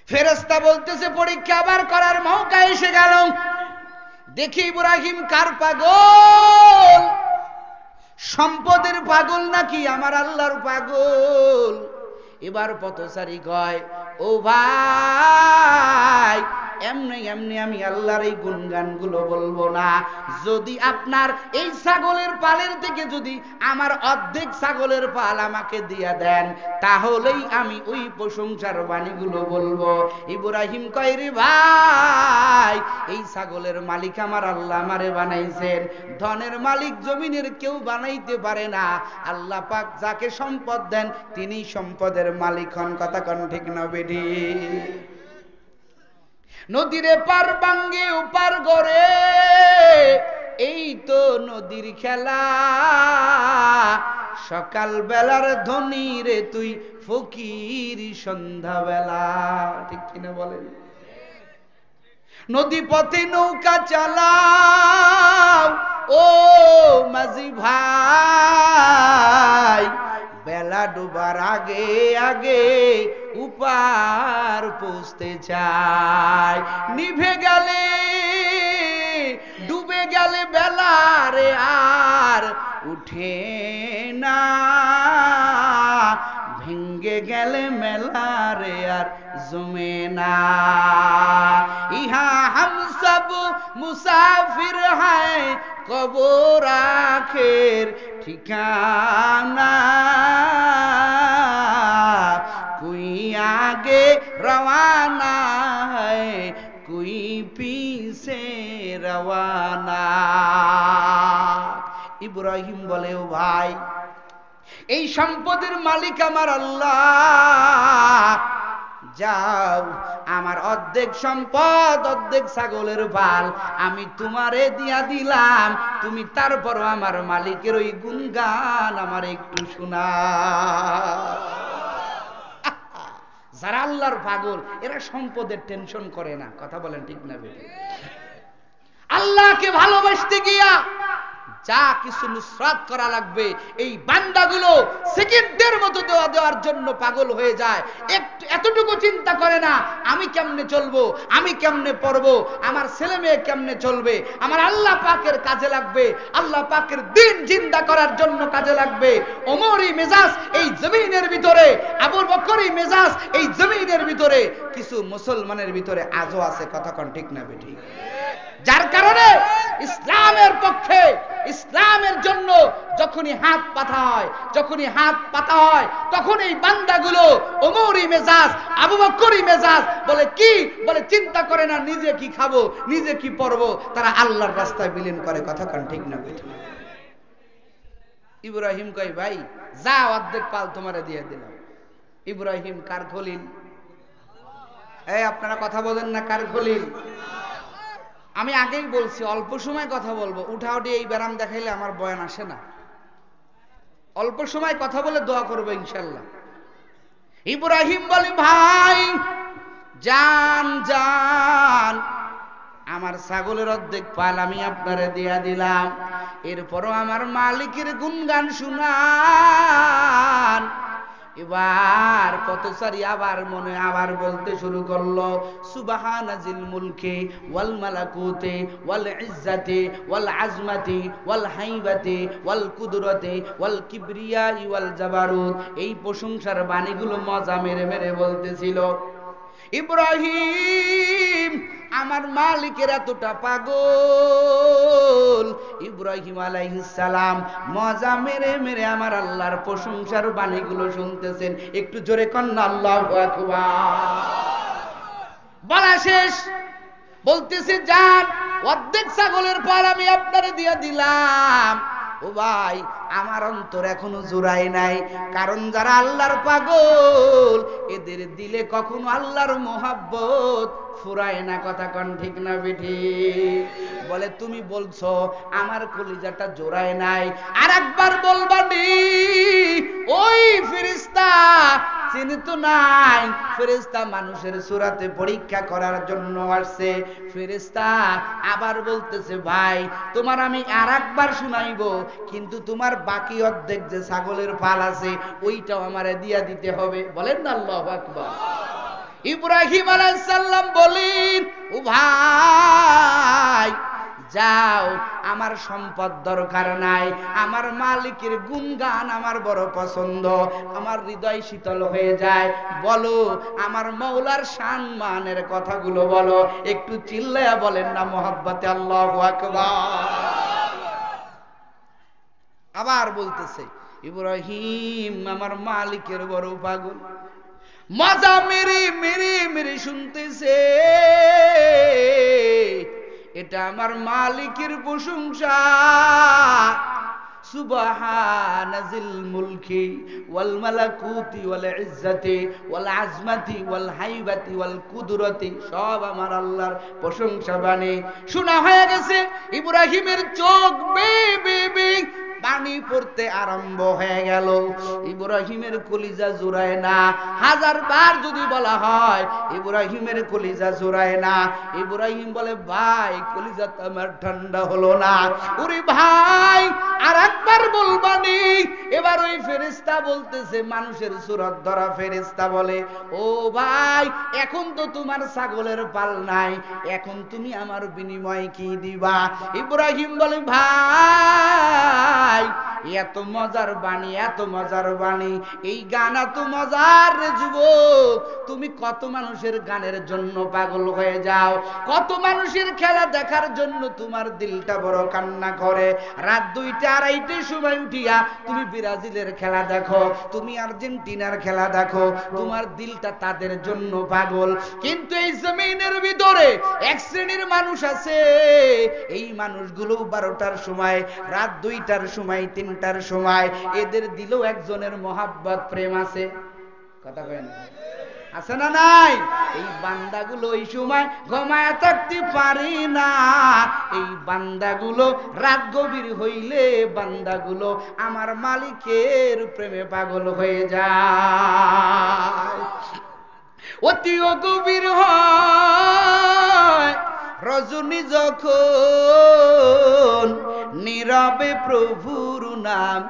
A: ফেরেশতা বলতেছে, পরীক্ষা আবার করার মৌকা এসে গেল। দেখি ইব্রাহিম কার পাগল, সম্পদের পাগল নাকি আমার আল্লাহর পাগল। এবার পথচারী কয়, ও ভাই এমনি এমনি আমি আল্লাহর এই গুণগানগুলো বলবো না। যদি আপনার এই ছাগলের পালের থেকে যদি আমার অর্ধেক ছাগলের পাল আমাকে দিয়া দেন, তাহলেই আমি ওই প্রশংসার বাণীগুলো বলবো। ইব্রাহিম কয়, রে ভাই এই ছাগলের মালিক আমার আল্লাহ আমারে বানাইছেন। ধনের মালিক জমিনের কেউ বানাইতে পারে না। আল্লাহ পাক যাকে সম্পদ দেন তিনি সম্পদের মালিক হন। কথা কোন ঠিক না বেঠি? নদীরে পার ভাঙ্গে উপার গড়ে, এই তো নদীর খেলা। সকাল বেলার ধনী রে তুই ফকির সন্ধ্যা বেলা। ঠিক কিনা বলেন? নদী পথে নৌকা চালাও ও মাঝি ভাই, বেলা ডুবার আগে আগে উপার পৌঁছতে চাই। নিভে গেলে ডুবে গেলে বেলা রে আর উঠে না, ভেঙ্গে গেলে মেলা রে আর জমে না। ইহা হাম সব মুসাফির হায়, কবর আখের ঠিকানা। কোই আগে রওয়ানা है, कोई पीछे रवाना। ইব্রাহিম বলে, ও ভাই এই সম্পদের মালিক আমার আল্লাহ, যাও আমার অর্ধেক সম্পদ অর্ধেক ছাগলের পাল আমি তোমারে দিয়া দিলাম, তুমি তারপরও আমার মালিকের ওই গুণগান আমার একটু শোনা। যারা আল্লাহর পাগল এরা সম্পদের টেনশন করে না। কথা বলেন ঠিক না বেঠিক? আল্লাহকে ভালোবাসতে গিয়া যা কিছু নুসরাত করা লাগবে এই বান্দাগুলো সেকেন্ডের মতো দেওয়ার জন্য পাগল হয়ে যায়। এতটুকু চিন্তা করে না আমি কেমনে চলবো, আমি কেমনে পড়বো, আমার ছেলে মেয়ে কেমনে চলবে, আমার আল্লাহ পাকের কাজে লাগবে, আল্লাহ পাকের দিন জিন্দা করার জন্য কাজে লাগবে। ওমরই মেজাজ এই জমিনের ভিতরে, আবু বকরই মেজাজ এই জমিনের ভিতরে কিছু মুসলমানের ভিতরে আজও আছে। কথা কোন ঠিক না বেঠিক? যার কারণে ইসলামের পক্ষে, ইসলামের জন্য যখনই হাত পাতা হয়, যখনই হাত পাতা হয় তখন এই বান্দাগুলো ওমরই মেজাজ, আবু বকরই মেজাজ। বলে কি? বলে চিন্তা করে না নিজে কি খাবো, নিজে কি পরবো, তারা আল্লাহর রাস্তায় বিলীন করে। কথা কোন ঠিক না বেঠিক? ইব্রাহিম কয়, ভাই যা অর্ধেক পাল তোমারে দিয়ে দিলাম। ইব্রাহিম কার খলিল? এই আপনারা কথা বলেন না, কার খলিল? আমি আগেই বলছি অল্প সময় কথা বলবো, উঠাউঠি এই ব্যারাম দেখাইলে আমার বয়ান আসে না। অল্প সময় কথা বলে দোয়া করবো ইনশাল্লাহ। ইব্রাহিম বলে, ভাই জান জান আমার ছাগলের অর্ধেক পাল আমি আপনারে দিয়া দিলাম, এরপরও আমার মালিকের গুণগান শুনান। এবার পথচারী আবার মনে আবার বলতে শুরু করলো, সুবহানাজিল মুলকি ওয়াল মালাকুতি ওয়াল ইজ্জাতি ওয়াল আজমাতি ওয়াল হাইবাতি ওয়াল কুদরতি ওয়াল কিবরিয়া ওয়াল জাবারুত। এই প্রশংসার বাণীগুলো মজা মেরে মেরে বলতেছিল। ইব্রাহিম আমার মালিকের এতটা পাগল। ইব্রাহিম আলাইহিস সালাম মজা মেরে মেরে আমার আল্লাহর প্রশংসার বাণীগুলো শুনতেছেন। একটু জোরে কন্না আল্লাহু আকবার। বলা শেষ, বলতেছে যান, অর্ধেক ছাগলের পাল আমি আপনারে দিয়ে দিলাম। ও ভাই, আমার অন্তর এখনো জোড়ায় নাই, কারণ যারা আল্লাহর পাগল এদের দিলে কখনো আল্লাহর মোহাব্বত ফুরায় না। কথা কন ঠিক না বেঠি? বলে তুমি বলছো আমার কলিজাটা জোড়ায় নাই, আর একবার বলবানি ওই ফেরেশতা চিন্তা নাই, ফেরেশতা মানুষের সূরাতে পরীক্ষা করার জন্য আসছে। ফেরেশতা আবার বলতেছে ভাই তোমার আমি আর একবার শুনাইবো, কিন্তু তোমার বাকি অর্ধেক যে ছাগলের পাল আছে ওইটাও আমারে দিয়া দিতে হবে। বলেন না আল্লাহু আকবার। ইব্রাহিম আলাইহিস সালাম বলেন ও ভাই যাও, আমার সম্পদ দরকার নাই, আমার মালিকের গুণগান আমার বড় পছন্দ, আমার হৃদয় শীতল হয়ে যায়। বলো আমার মওলার সম্মানের কথাগুলো বলো, একটু চিল্লায়া বলেন না মুহাব্বতে আল্লাহু আকবার। আবার বলতেছে ইব্রাহিম আমার মালিকের বড় পাগল, মজা মেরে মেরে মেরে শুনতেছে এটা আমার মালিকের প্রশংসা। সুবহানাজিল মুলকি ওয়াল মালাকুতি ওয়াল ইজ্জতি ওয়াল আজমাতি ওয়াল হাইবাতি ওয়াল কুদরতি, সব আমার আল্লাহর প্রশংসা বাণী শোনা হয়ে গেছে। ইব্রাহিমের চোখ বেয়ে বেয়ে পানি পড়তে আরম্ভ হয়ে গেল। ইব্রাহিমের কলিজা জোড়ায় না, হাজার বার যদি বলা হয় ইব্রাহিমের কলিজা জোড়ায় না। ইব্রাহিম বলে ভাই কলিজা তো আমার ঠান্ডা হলো না। ওরে ভাই আর একবার বলবানি। এবার ওই ফেরেশতা বলতেছে, মানুষের সূরত ধরা ফেরেশতা বলে ও ভাই এখন তো তোমার ছাগলের পাল নাই, এখন তুমি আমার বিনিময়ে কি দিবা? ইব্রাহিম বলে ভাই এত মজার বাণী, এত মজার বাণী, এই গান এত মজার রে যুবক, তুমি কত মানুষের গানের জন্য পাগল হয়ে যাও, কত মানুষের খেলা দেখার জন্য তোমার দিলটা বড় কান্না করে। রাত 2টা 2:30 সময় উঠিয়া তুমি ব্রাজিলের খেলা দেখো, তুমি আর্জেন্টিনার খেলা দেখো, তোমার দিলটা তাদের জন্য পাগল। কিন্তু এই জমিনের ভিতরে এক শ্রেণীর মানুষ আছে, এই মানুষগুলো 12টার সময়, রাত 2টার সময়, 3টার সময় এদের দিলেও একজনের মোহাব্বত প্রেম আছে। কথা কয় না? আছে না নাই? এই বান্দাগুলো এই সময় ঘুমায় থাকতে পারি না। এই বান্দাগুলো রাত গভীর হইলে বান্দাগুলো আমার মালিকের প্রেমে পাগল হয়ে যায়। অতিও গভীর হয় রজনী যখন, নীরবে প্রভুর নাম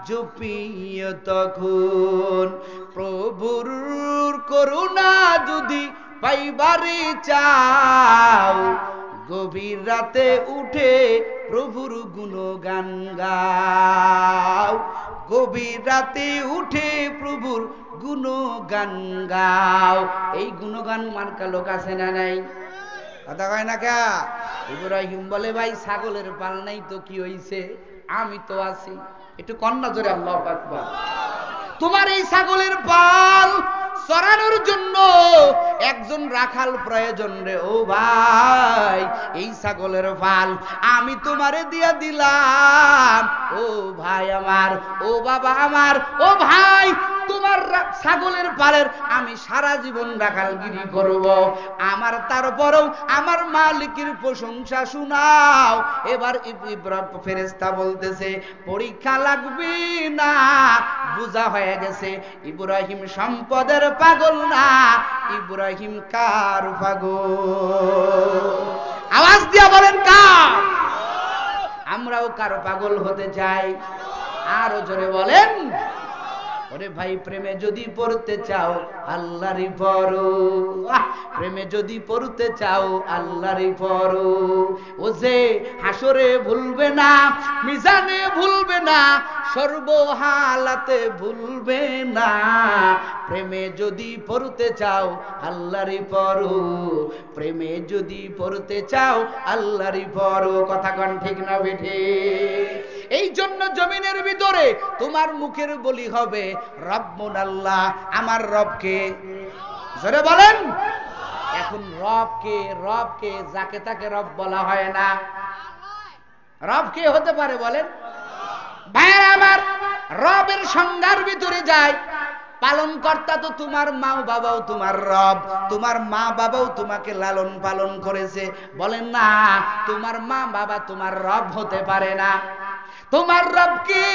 A: জপিয়ে তখন। প্রভুর করুণা যদি পাইবারে চাও, গভীর রাতে উঠে প্রভুর গুণগান গাও। গভীর রাতে উঠে প্রভুর গুণগান গাও। এই গুণগান মার্কা লোক আছে না নাই? কথা কয় না কে? ইব্রাহিম বলে ভাই ছাগলের পাল নাই তো কি হইছে, আমি তো আছি। একটু কন্যা জোরে আল্লাহু আকবার। তোমার এই ছাগলের পাল চড়ানোর জন্য একজন রাখাল প্রয়োজন রে ও ভাই। এই ছাগলের পাল আমি তোমারে দিয়া দিলাম ও ভাই আমার, ও বাবা আমার, ও ভাই তোমার ছাগলের পালের আমি সারা জীবন রাখালগিরি করব। আমার তারপরেও আমার মালিকের প্রশংসা শোনাও। এবার ফেরেশতা বলতেছে পরীক্ষা লাগবে না, বুঝা হয়ে গেছে ইব্রাহিম সম্পদের পাগল না, ইব্রাহিম কার পাগল? আওয়াজ দিয়া বলেন কার? আমরাও কার পাগল হতে চাই? আরো জোরে বলেন। ওরে ভাই প্রেমে যদি পড়তে চাও আল্লাহরই পড়ো, প্রেমে যদি পড়তে চাও আল্লাহরই পড়ো। ও যে হাসরে ভুলবে না, মিজানে ভুলবে না, সর্বহালাতে ভুলবে না। প্রেমে যদি পড়তে চাও আল্লাহরই পড়ো, প্রেমে যদি পড়তে চাও আল্লাহরই পড়ো। কথা কোন ঠিক না বেঠে? এই জন্য জমিনের ভিতরে তোমার মুখের বলি হবে রব্বুন আল্লাহ, আমার রবকে। জোরে বলেন। এখন রবকে, রবকে যাকে তাকে রব বলা হয় না। রব কে হতে পারে বলেন? ভাইরা আমার, রবের সংজ্ঞার ভিতরে যায় পালনকর্তা তো তোমার মা বাবাও তোমার রব, তোমার মা বাবাও তোমাকে লালন পালন করেছে। বলেন না, তোমার মা বাবা তোমার রব হতে পারে না। তোমার রব কি?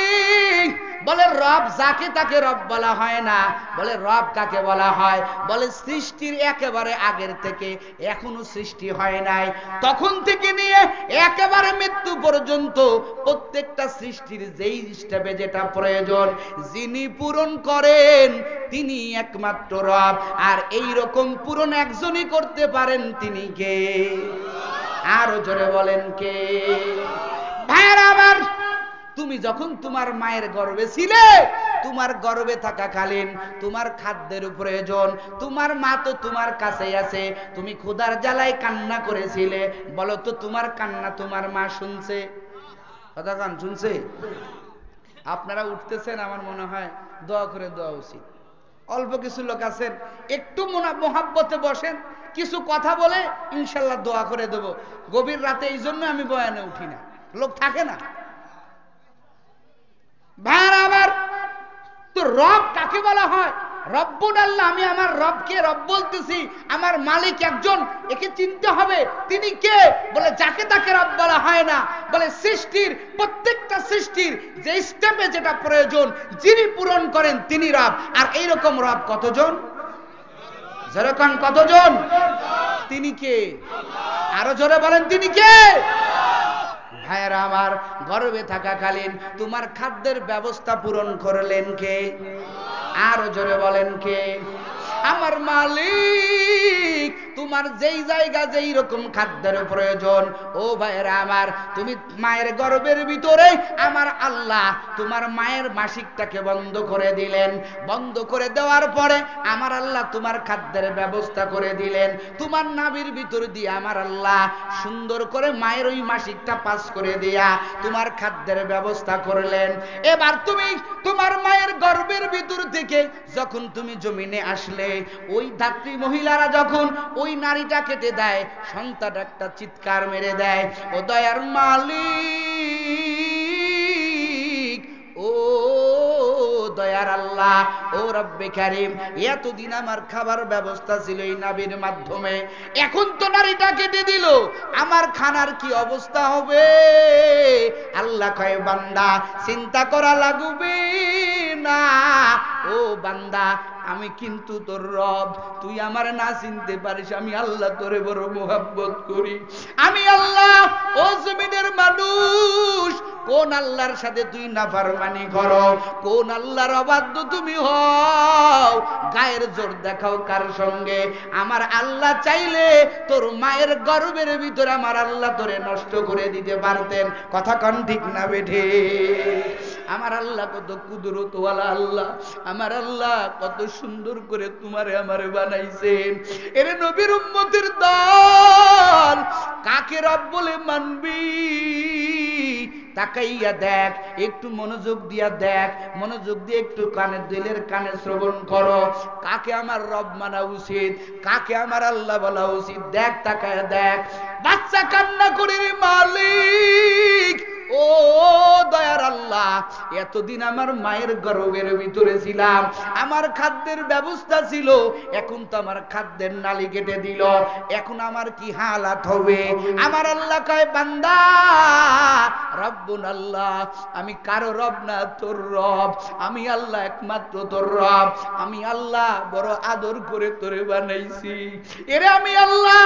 A: বলে রব যাকে তাকে রব বলা হয় না। বলে রব কাকে বলা হয়? বলে সৃষ্টির একেবারে আগের থেকে এখনো সৃষ্টি হয় নাই, তখন থেকে নিয়ে একেবারে মৃত্যু পর্যন্ত প্রত্যেকটা সৃষ্টির যেই স্টেপে যেটা প্রয়োজন যিনি পূরণ করেন তিনি একমাত্র রব। আর এই রকম পূরণ একজনই করতে পারেন, তিনি কে? আরো জোরে বলেন কে? ভাইরা আমার, তুমি যখন তোমার মায়ের গর্ভে ছিলে, তোমার গর্ভে থাকাকালীন তোমার খাদ্যের প্রয়োজন, তোমার মা তো তোমার কাছেই আছে, তুমি ক্ষুধার জ্বালায় কান্না করেছিলে। বলো তো তোমার কান্না তোমার মা শুনছে? কথা কান শুনছে? আপনারা উঠতেছেন, আমার মনে হয় দোয়া করে দেওয়া উচিত। অল্প কিছু লোক আছেন, একটু মোহাব্বতে বসেন, কিছু কথা বলে ইনশাল্লাহ দোয়া করে দেব। গভীর রাতে এই জন্য আমি বয়ানে উঠি না, লোক থাকে না। ভাইরা আমার, তো রব কাকে বলা হয়? রব্বুন আল্লাহ। আমি আমার রবকে রব বলতেছি, আমার মালিক একজন, একে চিনতে হবে। তিনি কে? বলে যাকে তাকে রব বলা হয় না। বলে সৃষ্টির প্রত্যেকটা সৃষ্টির যে স্টেপে যেটা প্রয়োজন যিনি পূরণ করেন তিনি রব। আর এইরকম রব কতজন? যেরকম কতজন? তিনি কে? আরো জোরে বলেন, তিনি কে? ভাইরা আমার, গর্ভে থাকাকালীন তোমার খাদ্যের ব্যবস্থা পূরণ করলেন কে? আরো জোরে বলেন কে? আমার মালিক। তোমার যেই জায়গা যেই রকম খাদ্যের প্রয়োজন, ও ভাইরা আমার, তুমি মায়ের গর্ভের ভিতরে আমার আল্লাহ তোমার মায়ের মাসিকটাকে বন্ধ করে দিলেন। বন্ধ করে দেওয়ার পরে আমার আল্লাহ তোমার খাদ্যের ব্যবস্থা করে দিলেন। তোমার নাভির ভিতর দিয়ে আমার আল্লাহ সুন্দর করে মায়ের ওই মাসিকটা পাস করে দিয়া তোমার খাদ্যের ব্যবস্থা করলেন। এবার তুমি তোমার মায়ের গর্ভের ভিতর থেকে যখন তুমি জমিনে আসলে, ওই ধাত্রী মহিলারা যখন ওই নারীটা কেটে দেয়, সন্তান একটা চিৎকার মেরে দেয়, ও দয়ার মালিক, ও দয়ার আল্লাহ, ও রব্বে কারীম, এতদিন আমার খাবার ব্যবস্থা ছিল এই নাবির মাধ্যমে, এখন তো নারীটা কেটে দিল, আমার খানার কি অবস্থা হবে? আল্লাহ কয়, বান্দা চিন্তা করা লাগবে না। ও বান্দা, আমি কিন্তু তোর রব, তুই আমার না চিনতে পারিস, আমি আল্লাহ তোরে বড় মোহাব্বত করি। আমি আল্লাহ। ও জমিনের মানুষ, কোন আল্লাহর সাথে তুই নাফরমানি করো? কোন আল্লাহর অবাধ্য তুমি হও? গায়ের জোর দেখাও কার সঙ্গে? আমার আল্লাহ চাইলে তোর মায়ের গর্ভের ভিতরে আমার আল্লাহ তোরে নষ্ট করে দিতে পারতেন। কথা কন ঠিক না বেঠে? আমার আল্লাহ কত কুদরতওয়ালা আল্লাহ, আমার আল্লাহ কত সুন্দর করে তোমারে আমারে বানাইছেন। এরে নবীর উম্মতের দল, কাকে রব বলে মানবি? তাকাইয়া দেখ, একটু মনোযোগ দিয়া দেখ, মনোযোগ দিয়ে একটু কানের দিলের কানে শ্রবণ করো। কাকে আমার রব মানা উচিত, কাকে আমার আল্লাহ বলা উচিত? দেখ, তাকায় দেখ। বাচ্চা কান্না করে, রে মালিক, ও দয়ার আল্লাহ, এতদিন আমার মায়ের গর্ভের ভিতরে ছিলাম, আমার খাদ্যের ব্যবস্থা ছিল, এখন তো আমার খাদ্যের নালি কেটে দিল, এখন আমার কি হালাত হবে? আমার আল্লাহ কয়, বান্দা রব্বুন আল্লাহ, আমি কারো রব না, তোর রব। আমি আল্লাহ একমাত্র তোর রব। আমি আল্লাহ বড় আদর করে তোরে বানাইছি। এরে আমি আল্লাহ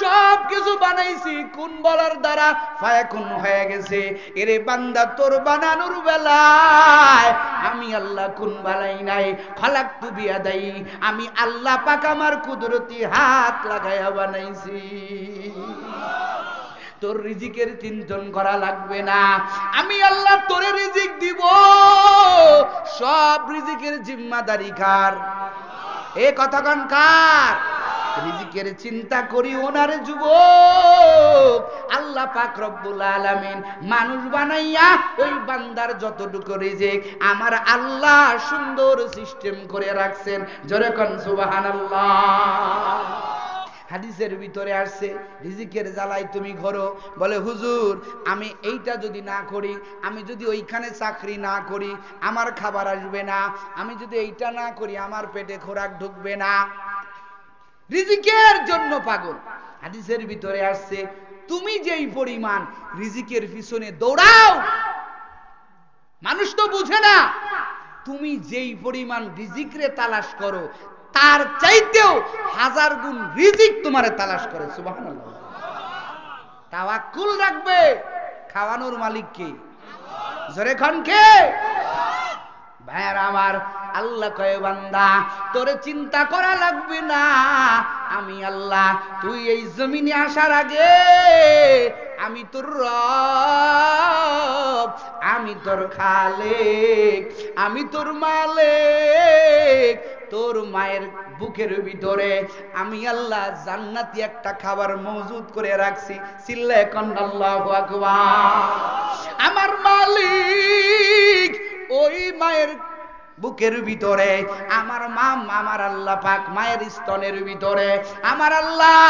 A: সব কিছু বানাইছি কোন বলার দ্বারা? ফায়াকুন হয়ে গেছে। এরে বান্দা, তোর বানানোর বেলায় আমি আল্লাহ কোন বালাই নাই, খালাকতু বিয়াদাই, আমি আল্লাহ পাক আমার কুদরতি হাত লাগায়া বানাইছি। তোর রিজিকের চিন্তন করা লাগবে না, আমি আল্লাহ তোরে রিজিক দিব। সব রিজিকের জিম্মাদারি কার? এ কথাগণ কার? রিজিকের চিন্তা করি ওনার যুবক। আল্লাহ পাক রব্বুল আলামিন মানুষ বানাইয়া ওই বান্দার যতটুকু রিজিক আমার আল্লাহ সুন্দর সিস্টেম করে রাখছেন। জোরে কোন সুবহানাল্লাহ। হাদিসের ভিতরে আসছে রিজিকের জ্বালায় তুমি ঘরো, বলে হুজুর আমি এইটা যদি না করি, আমি যদি ওইখানে চাকরি না করি আমার খাবার আসবে না, আমি যদি এইটা না করি আমার পেটে খোরাক ঢুকবে না। রিজিকের জন্য পাগল। হাদিসের ভিতরে আসছে তুমি যেই পরিমাণ রিজিকের পিছনে দৌড়াও, মানুষ তো বুঝে না, তুমি যেই পরিমাণ রিজিকরে তালাশ করো তার চাইতেও 1000 গুণ রিজিক তোমারে তালাশ করে। সুবহানাল্লাহ। তাওয়াক্কুল রাখবে, খাওয়ানোর মালিক কে? জোরে খান কে? ভাইয়ার আমার, আল্লাহ কয় বান্দা তোরে চিন্তা করা লাগবে না, আমি আল্লাহ তুই এই জমিনে আসার আগে আমি তোর রব, আমি তোর খালেক, আমি তোর মালিক। তোর মায়ের বুকের ভিতরে আমি আল্লাহ জান্নাতি একটা খাবার মজুদ করে রাখছি। চিল্লায়ে কোন আল্লাহু আকবার। আমার মালিক ওই মায়ের বুকের ভিতরে আমার মা, আমার আল্লাহ পাক মায়ের স্তনের ভিতরে আমার আল্লাহ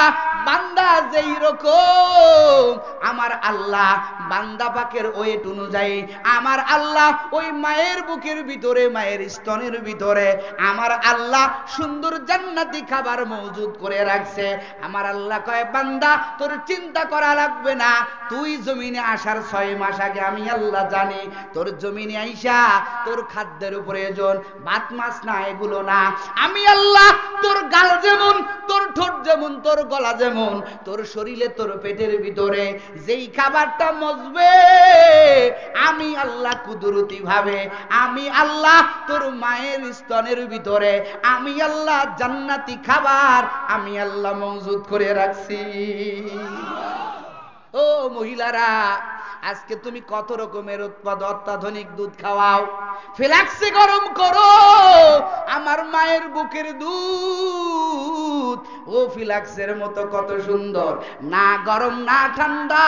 A: বান্দা যেই রকম, আমার আল্লাহ বান্দা পাকের ওয়েট অনুযায়ী আমার আল্লাহ ওই মায়ের বুকের ভিতরে মায়ের স্তনের ভিতরে আমার আল্লাহ সুন্দর জান্নাতি খাবার মজুদ করে রাখছে। আমার আল্লাহ কয় বান্দা তোর চিন্তা করা লাগবে না, তুই জমিনে আসার 6 মাস আগে আমি আল্লাহ জানি তোর জমিনে আইসা তোর খাদ্যের উপরে ভাত মাছ না এগুলো না, আমি আল্লাহ তোর গাল যেমন, তোর ঠোঁট যেমন, তোর গলা যেমন, তোর শরীরে তোর পেটের ভিতরে যেই খাবারটা মজবে আমি আল্লাহ কুদরতি ভাবে আমি আল্লাহ তোর মায়ের স্তনের ভিতরে আমি আল্লাহ জান্নাতি খাবার আমি আল্লাহ মজুদ করে রাখছি। ও মহিলারা, আজকে তুমি কত রকমের অত্যাধুনিক দুধ খাওয়াও, ফ্লাক্সে গরম করো আমার মায়ের বুকের দুধ, ও ফ্লাক্সের মতো কত সুন্দর, না গরম না ঠান্ডা।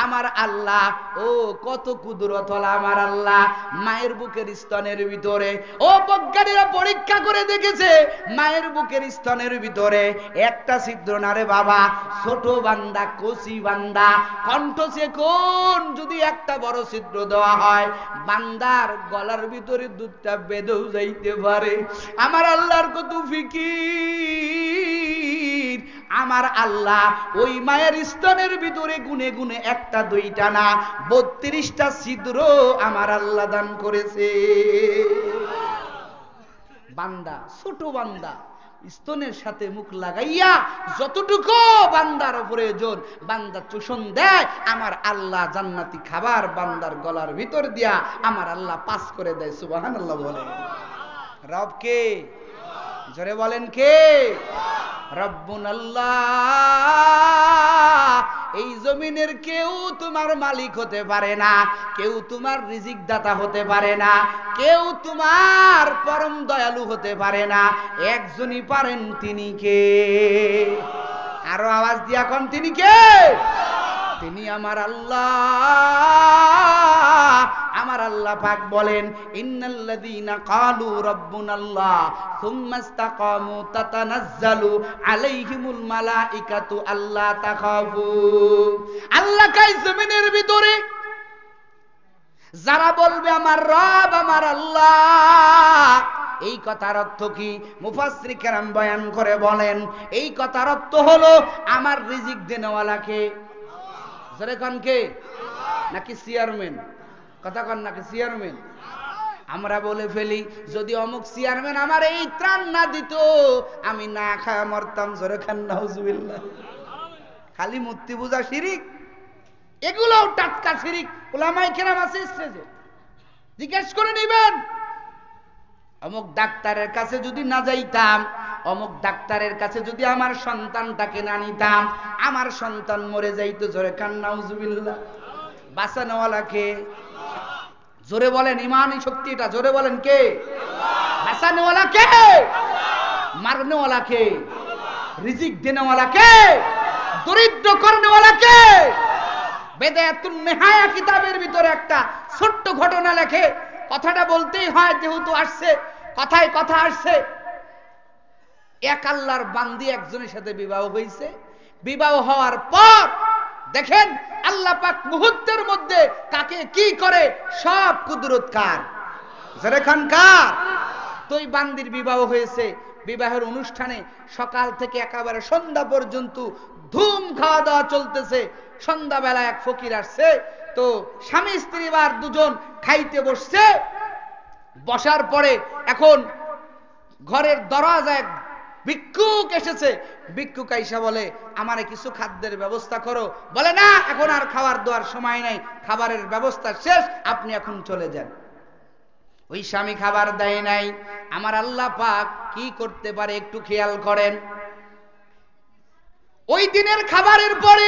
A: আমার আল্লাহ ও কত কুদরত হলো আমার আল্লাহ মায়ের বুকের স্তনের ভিতরে। ও বৈজ্ঞানিকরা পরীক্ষা করে দেখেছে মায়ের বুকের স্তনের ভিতরে একটা ছিদ্র না রে বাবা, ছোট বান্দা কচি বান্দা কণ্ঠ সে কোন যদি একটা বড় ছিদ্র দেওয়া হয় বান্দার গলার ভিতরে দুধটা বেঁধেও যাইতে পারে। আমার আল্লাহর কত ফিকির। আমার আল্লাহ ওই মায়ের স্তনের ভিতরে গুনে গুনে একটা দুইটা না 32টা ছিদ্র আমার আল্লাহ দান করেছে। বান্দা ছোট বান্দা স্তনের সাথে মুখ লাগাইয়া যতটুকু বান্দার প্রয়োজন বান্দা চোষণ দেয় আমার আল্লাহ জান্নাতি খাবার বান্দার গলার ভিতর দিয়া আমার আল্লাহ পাস করে দেয়। সুবহানাল্লাহ বলে। রব কে? জোরে বলেন কে? রব্বুনাল্লাহ। এই জমিনের কেউ তোমার মালিক হতে পারে না, কেউ তোমার রিজিক দাতা হতে পারে না, কেউ তোমার পরম দয়ালু হতে পারে না, একজনই পারেন, তিনি কে? আরো আওয়াজ দিয়া কোন তিনি কে? তিনি আমার আল্লাহ। আমার আল্লাহ পাক বলেন ইন্নাল্লাযীনা ক্বালু রাব্বুনাল্লাহ সুম্মা ইসতাকামু তাতানাজ্জালু আলাইহিমুল মালাইকাতু আল্লা তাখাফু। আল্লাহ কাই জমিনের ভিতরে যারা বলবে আমার রব আমার আল্লাহ, এই কথার অর্থ কি? মুফাসসির কেরাম বয়ান করে বলেন এই কথার অর্থ হলো আমার রিজিক দেনওয়ালাকে। জোরে কোন কে? নাকি চেয়ারম্যান? কথা কন নাকি চেয়ারম্যান? আমরা বলে ফেলি যদি অমুক চেয়ারম্যান আমার এই ত্রাণ না দিত আমি না খায়া মরতাম। জোরে খান নাউজুবিল্লাহ। খালি মূর্তি পূজা শিরিক, এগুলোও টাটকা শিরিক। উলামায়ে কেরাম আছে স্টেজে, জিজ্ঞেস করে নেবেন অমুক ডাক্তারের কাছে যদি না যাইতাম, অমুক ডাক্তারের কাছে যদি আমার সন্তানটাকে না নিতাম, আমার সন্তান মরে যাইতো। জোরে কান নাউজুবিল্লাহ। বাঁচানোওয়ালা কে? জোরে বলেন, ইমানি শক্তিটা জোরে বলেন কে? বাঁচানোওয়ালা কে? মারনেওয়ালা কে? রিজিক দেনেওয়ালা কে? দরিদ্র করনেওয়ালা কে? বেদায়াতুন নেহায়া কিতাবের ভিতরে একটা ছোট্ট ঘটনা লেখে, কথাটা বলতেই হয় যেহেতু আসছে, কথায় কথা আসছে। এক আল্লাহর বান্দি একজনের সাথে বিবাহ হয়েছে। বিবাহ হওয়ার পর দেখেন আল্লাহ পাক মুহূর্তের মধ্যে কাকে কি করে, সব কুদরত কার? যারা খান কার? তো ওই বান্দির বিবাহ হয়েছে। বিবাহের অনুষ্ঠানে সকাল থেকে একেবারে সন্ধ্যা পর্যন্ত ধুম খাওয়া দাওয়া চলতেছে। সন্ধ্যাবেলা এক ফকির আসছে, তো স্বামী স্ত্রী বার দুজন খাইতে বসছে। বসার পরে এখন ঘরের দরজায় ভিক্ষুক এসেছে। ভিক্ষুক আইসা বলে, আমারে কিছু খাদ্যের ব্যবস্থা করো। বলে, না, এখন আর খাবার দেওয়ার সময় নাই, খাবারের ব্যবস্থা শেষ, আপনি এখন চলে যান। ওই স্বামী খাবার দেয় নাই। আমার আল্লাহ পাক কি করতে পারে একটু খেয়াল করেন। ওই দিনের খাবারের পরে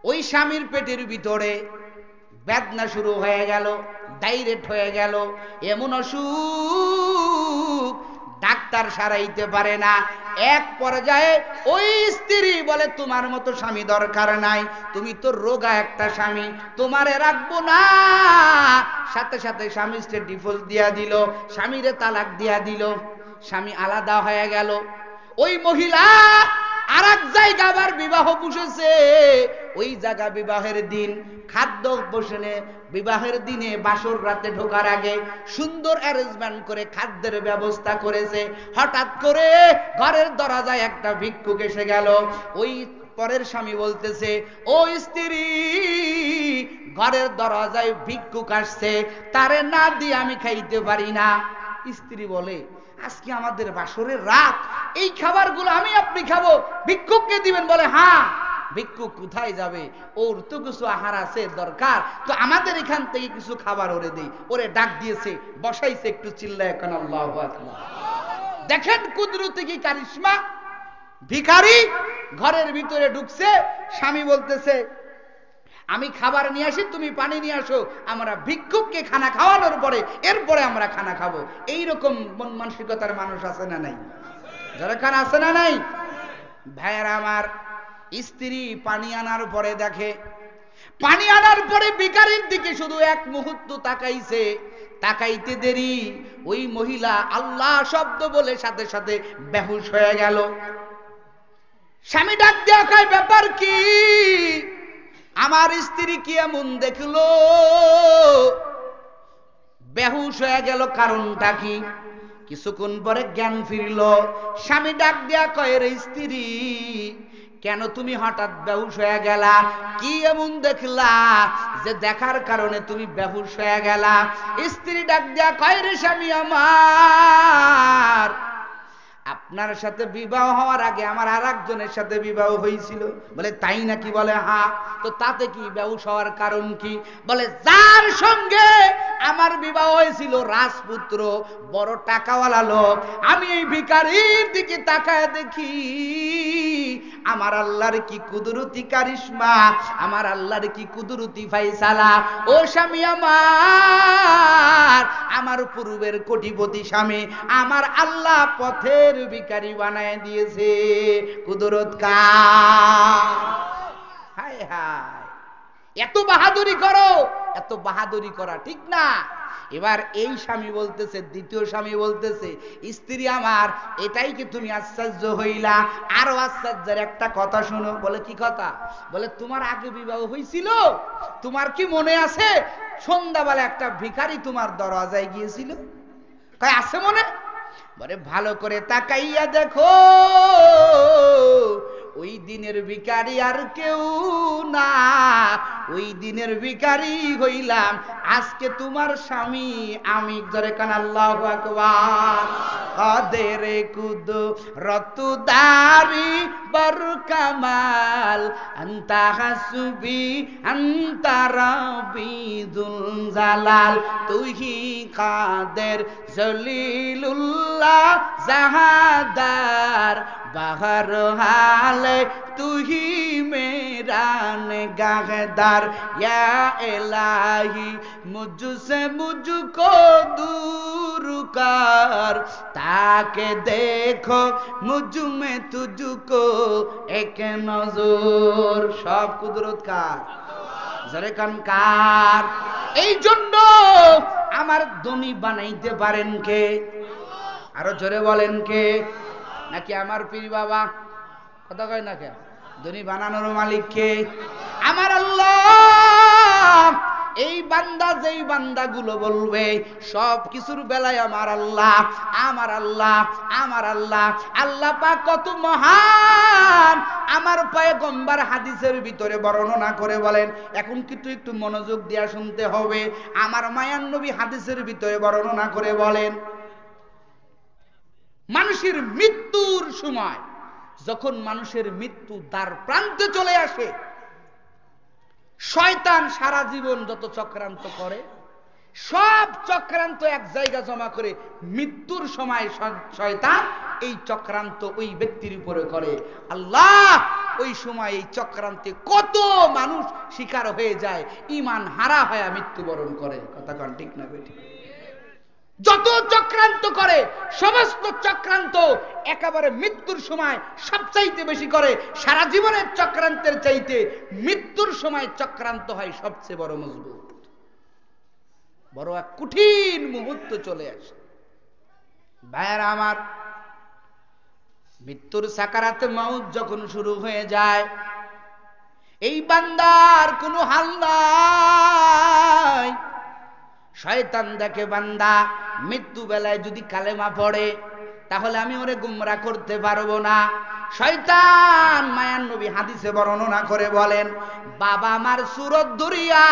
A: ওই স্বামীর পেটের ভিতরে বেদনা শুরু হয়ে গেল, ডাইরেক্ট হয়ে গেল। এমন অসুখ ডাক্তার সারাইতে পারে না। এক পর্যায়ে ওই স্ত্রী বলে, তোমার মতো স্বামী দরকার নাই, তুমি তো রোগা একটা স্বামী, তোমারে রাখবো না। সাথে সাথে স্বামী স্ত্রী ডিভোর্স দিয়া দিল, স্বামীরে তালাক দিয়া দিল। স্বামী আলাদা হয়ে গেল। ওই মহিলা আর এক জায়গা আবার বিবাহ বসেছে। ওই জায়গা বিবাহের দিন খাদ্য বসনে, বিবাহের দিনে বাসর রাতে ঢোকার আগে সুন্দর অ্যারেঞ্জমেন্ট করে খাদ্যের ব্যবস্থা করেছে। হঠাৎ করে ঘরের দরজায় একটা ভিক্ষুক এসে গেল। ওই পরের স্বামী বলতেছে, ও স্ত্রী, ঘরের দরজায় ভিক্ষুক আসছে, তারে না দিয়ে আমি খাইতে পারি না। স্ত্রী বলে, আজকে আমাদের বাসরের রাত, এই খাবারগুলো আমি আপনি খাবো, ভিক্ষুককে দিবেন? বলে, হ্যাঁ। ভিক্ষুক কোথায় যাবে, ওর তো কিছু আহার আছে দরকার, তো আমাদের এখান থেকে কিছু খাবার ওরে দেই। ওরে ডাক দিয়েছে, বসাইছে, একটু চিল্লায় এখন আল্লাহু আকবার। দেখেন কুদরতে কি কারিশমা। ভিখারি ঘরের ভিতরে ঢুকছে, স্বামী বলতেছে, আমি খাবার নিয়ে আসি, তুমি পানি নিয়ে আসো, আমরা ভিক্ষুককে খানা খাওয়ানোর পরে এরপরে আমরা খানা খাবো। এইরকম মন মানসিকতার মানুষ আছে না নাই? যারা খানা আছে না নাই? ভাইয়েরা আমার, স্ত্রী পানি আনার পরে দেখে, পানি আনার পরে ভিখারির দিকে শুধু এক মুহূর্ত তাকাইছে। তাকাইতে দেরি ওই মহিলা আল্লাহ শব্দ বলে সাথে সাথে বেহুশ হয়ে গেল। স্বামী ডাক দেয়া কয়, ব্যাপার কি? আমার স্ত্রী কি এমন দেখলো বেহুশ হয়ে গেল, কারণটা কি? কিছুক্ষণ পরে জ্ঞান ফিরল। স্বামী ডাক দেয়া কয়, রে স্ত্রী, কেন তুমি হঠাৎ বেহুশ হয়ে গেলা? কি এমন দেখলা যে দেখার কারণে তুমি বেহুশ হয়ে গেলা? স্ত্রী ডাক দেয়া কয়, রে স্বামী আমার, আপনার সাথে বিবাহ হওয়ার আগে আমার আর একজনের সাথে বিবাহ হয়েছিল। বলে, তাই নাকি? বলে, হ্যাঁ। তো তাতে কি বেহুশ হওয়ার কারণ কি? বলে, যার সঙ্গে আমার বিবাহ হয়েছিল রাজপুত্র, বড় টাকাওয়ালা লোক। আমি এই ভিখারির দিকে তাকায় দেখি আমার আল্লাহর কি কুদরতি কারিশমা, আমার আল্লাহর কি কুদরতি ফায়সালা। ও স্বামী আমার, আমার পূর্বের কোটিপতি স্বামী আমার আল্লাহ পথের ভিখারি বানায় দিয়েছে। কুদরত কার? হায় হায়, এত বাহাদুরি করো, এত বাহাদুরি করা ঠিক না। এবার এই স্বামী বলতেছে, দ্বিতীয় স্বামী বলতেছে, স্ত্রী আমার, এটাই কি তুমি আশ্চর্য হইলা? আরো আশ্চর্যের একটা কথা শোনো। বলে, কি কথা? বলে, তোমার আগে বিবাহ হয়েছিল, তোমার কি মনে আছে সন্ধ্যাবেলা একটা ভিখারি তোমার দরজায় গিয়েছিল? কয়, আছে মনে? বলে, ভালো করে তাকাইয়া দেখো, ওই দিনের ভিখারি আর কেউ না, ওই দিনের ভিখারি হইলাম আজকে তোমার স্বামী আমি। জোরে কান আল্লাহু আকবার। কাদের কুদরতুদারি বরকামাল, আনতা হাসবি আনতা রাব্বি যুল জালাল, তুই কাদের জলিলুল্লাহ जहादार बाहर हाले तू ही मेरा निगाहदार या इलाही मुझसे मुझको दूर कर ताके देखो मुझ में तुझको एक नजर सब कुदरत कार জোরে কার এই জন্য আমার ধনী বানাইতে পারেন কে আরো জোরে বলেন কে নাকি আমার পীর বাবা কথা কয় না কে ধনী বানানোর মালিক কে আমার আল্লাহ এই বান্দা যেই বান্দাগুলো বলবে সব কিছুর বেলায় আমার আল্লাহ আমার আল্লাহ আমার আল্লাহ আল্লাহ পাক কত মহান আমার পয়গম্বর হাদিসের ভিতরে বর্ণনা করে বলেন এখন কিন্তু একটু মনোযোগ দিয়া শুনতে হবে আমার মায়ার নবী হাদিসের ভিতরে বর্ণনা করে বলেন মানুষের মৃত্যুর সময় যখন মানুষের মৃত্যু দ্বার প্রান্তে চলে আসে শয়তান সারা জীবন যত চক্রান্ত করে সব চক্রান্ত এক জায়গা জমা করে মৃত্যুর সময় শয়তান এই চক্রান্ত ওই ব্যক্তির উপরে করে আল্লাহ ওই সময় এই চক্রান্তে কত মানুষ শিকার হয়ে যায় ঈমান হারা হয়ে মৃত্যুবরণ করে কথা কোন ঠিক না বেঠিক যত চক্রান্ত করে সমস্ত চক্রান্ত একেবারে মৃত্যুর সময় সবচাইতে বেশি করে সারা জীবনের চক্রান্তের চাইতে মৃত্যুর সময় চক্রান্ত হয় সবচেয়ে বড় মজবুত বড় এক কঠিন মুহূর্ত চলে আসে ভাইয়েরা আমার মৃত্যুর সাকারাতে মউত যখন শুরু হয়ে যায় এই বান্দার কোনো হাল নাই শয়তান দেখে বান্দা মৃত্যু বেলায় যদি কালেমা পড়ে তাহলে আমি ওরে গুমরা করতে পারবো না শয়তান মায়ার নবী হাদিসে বর্ণনা করে বলেন বাবা মার সুরত ধরিয়া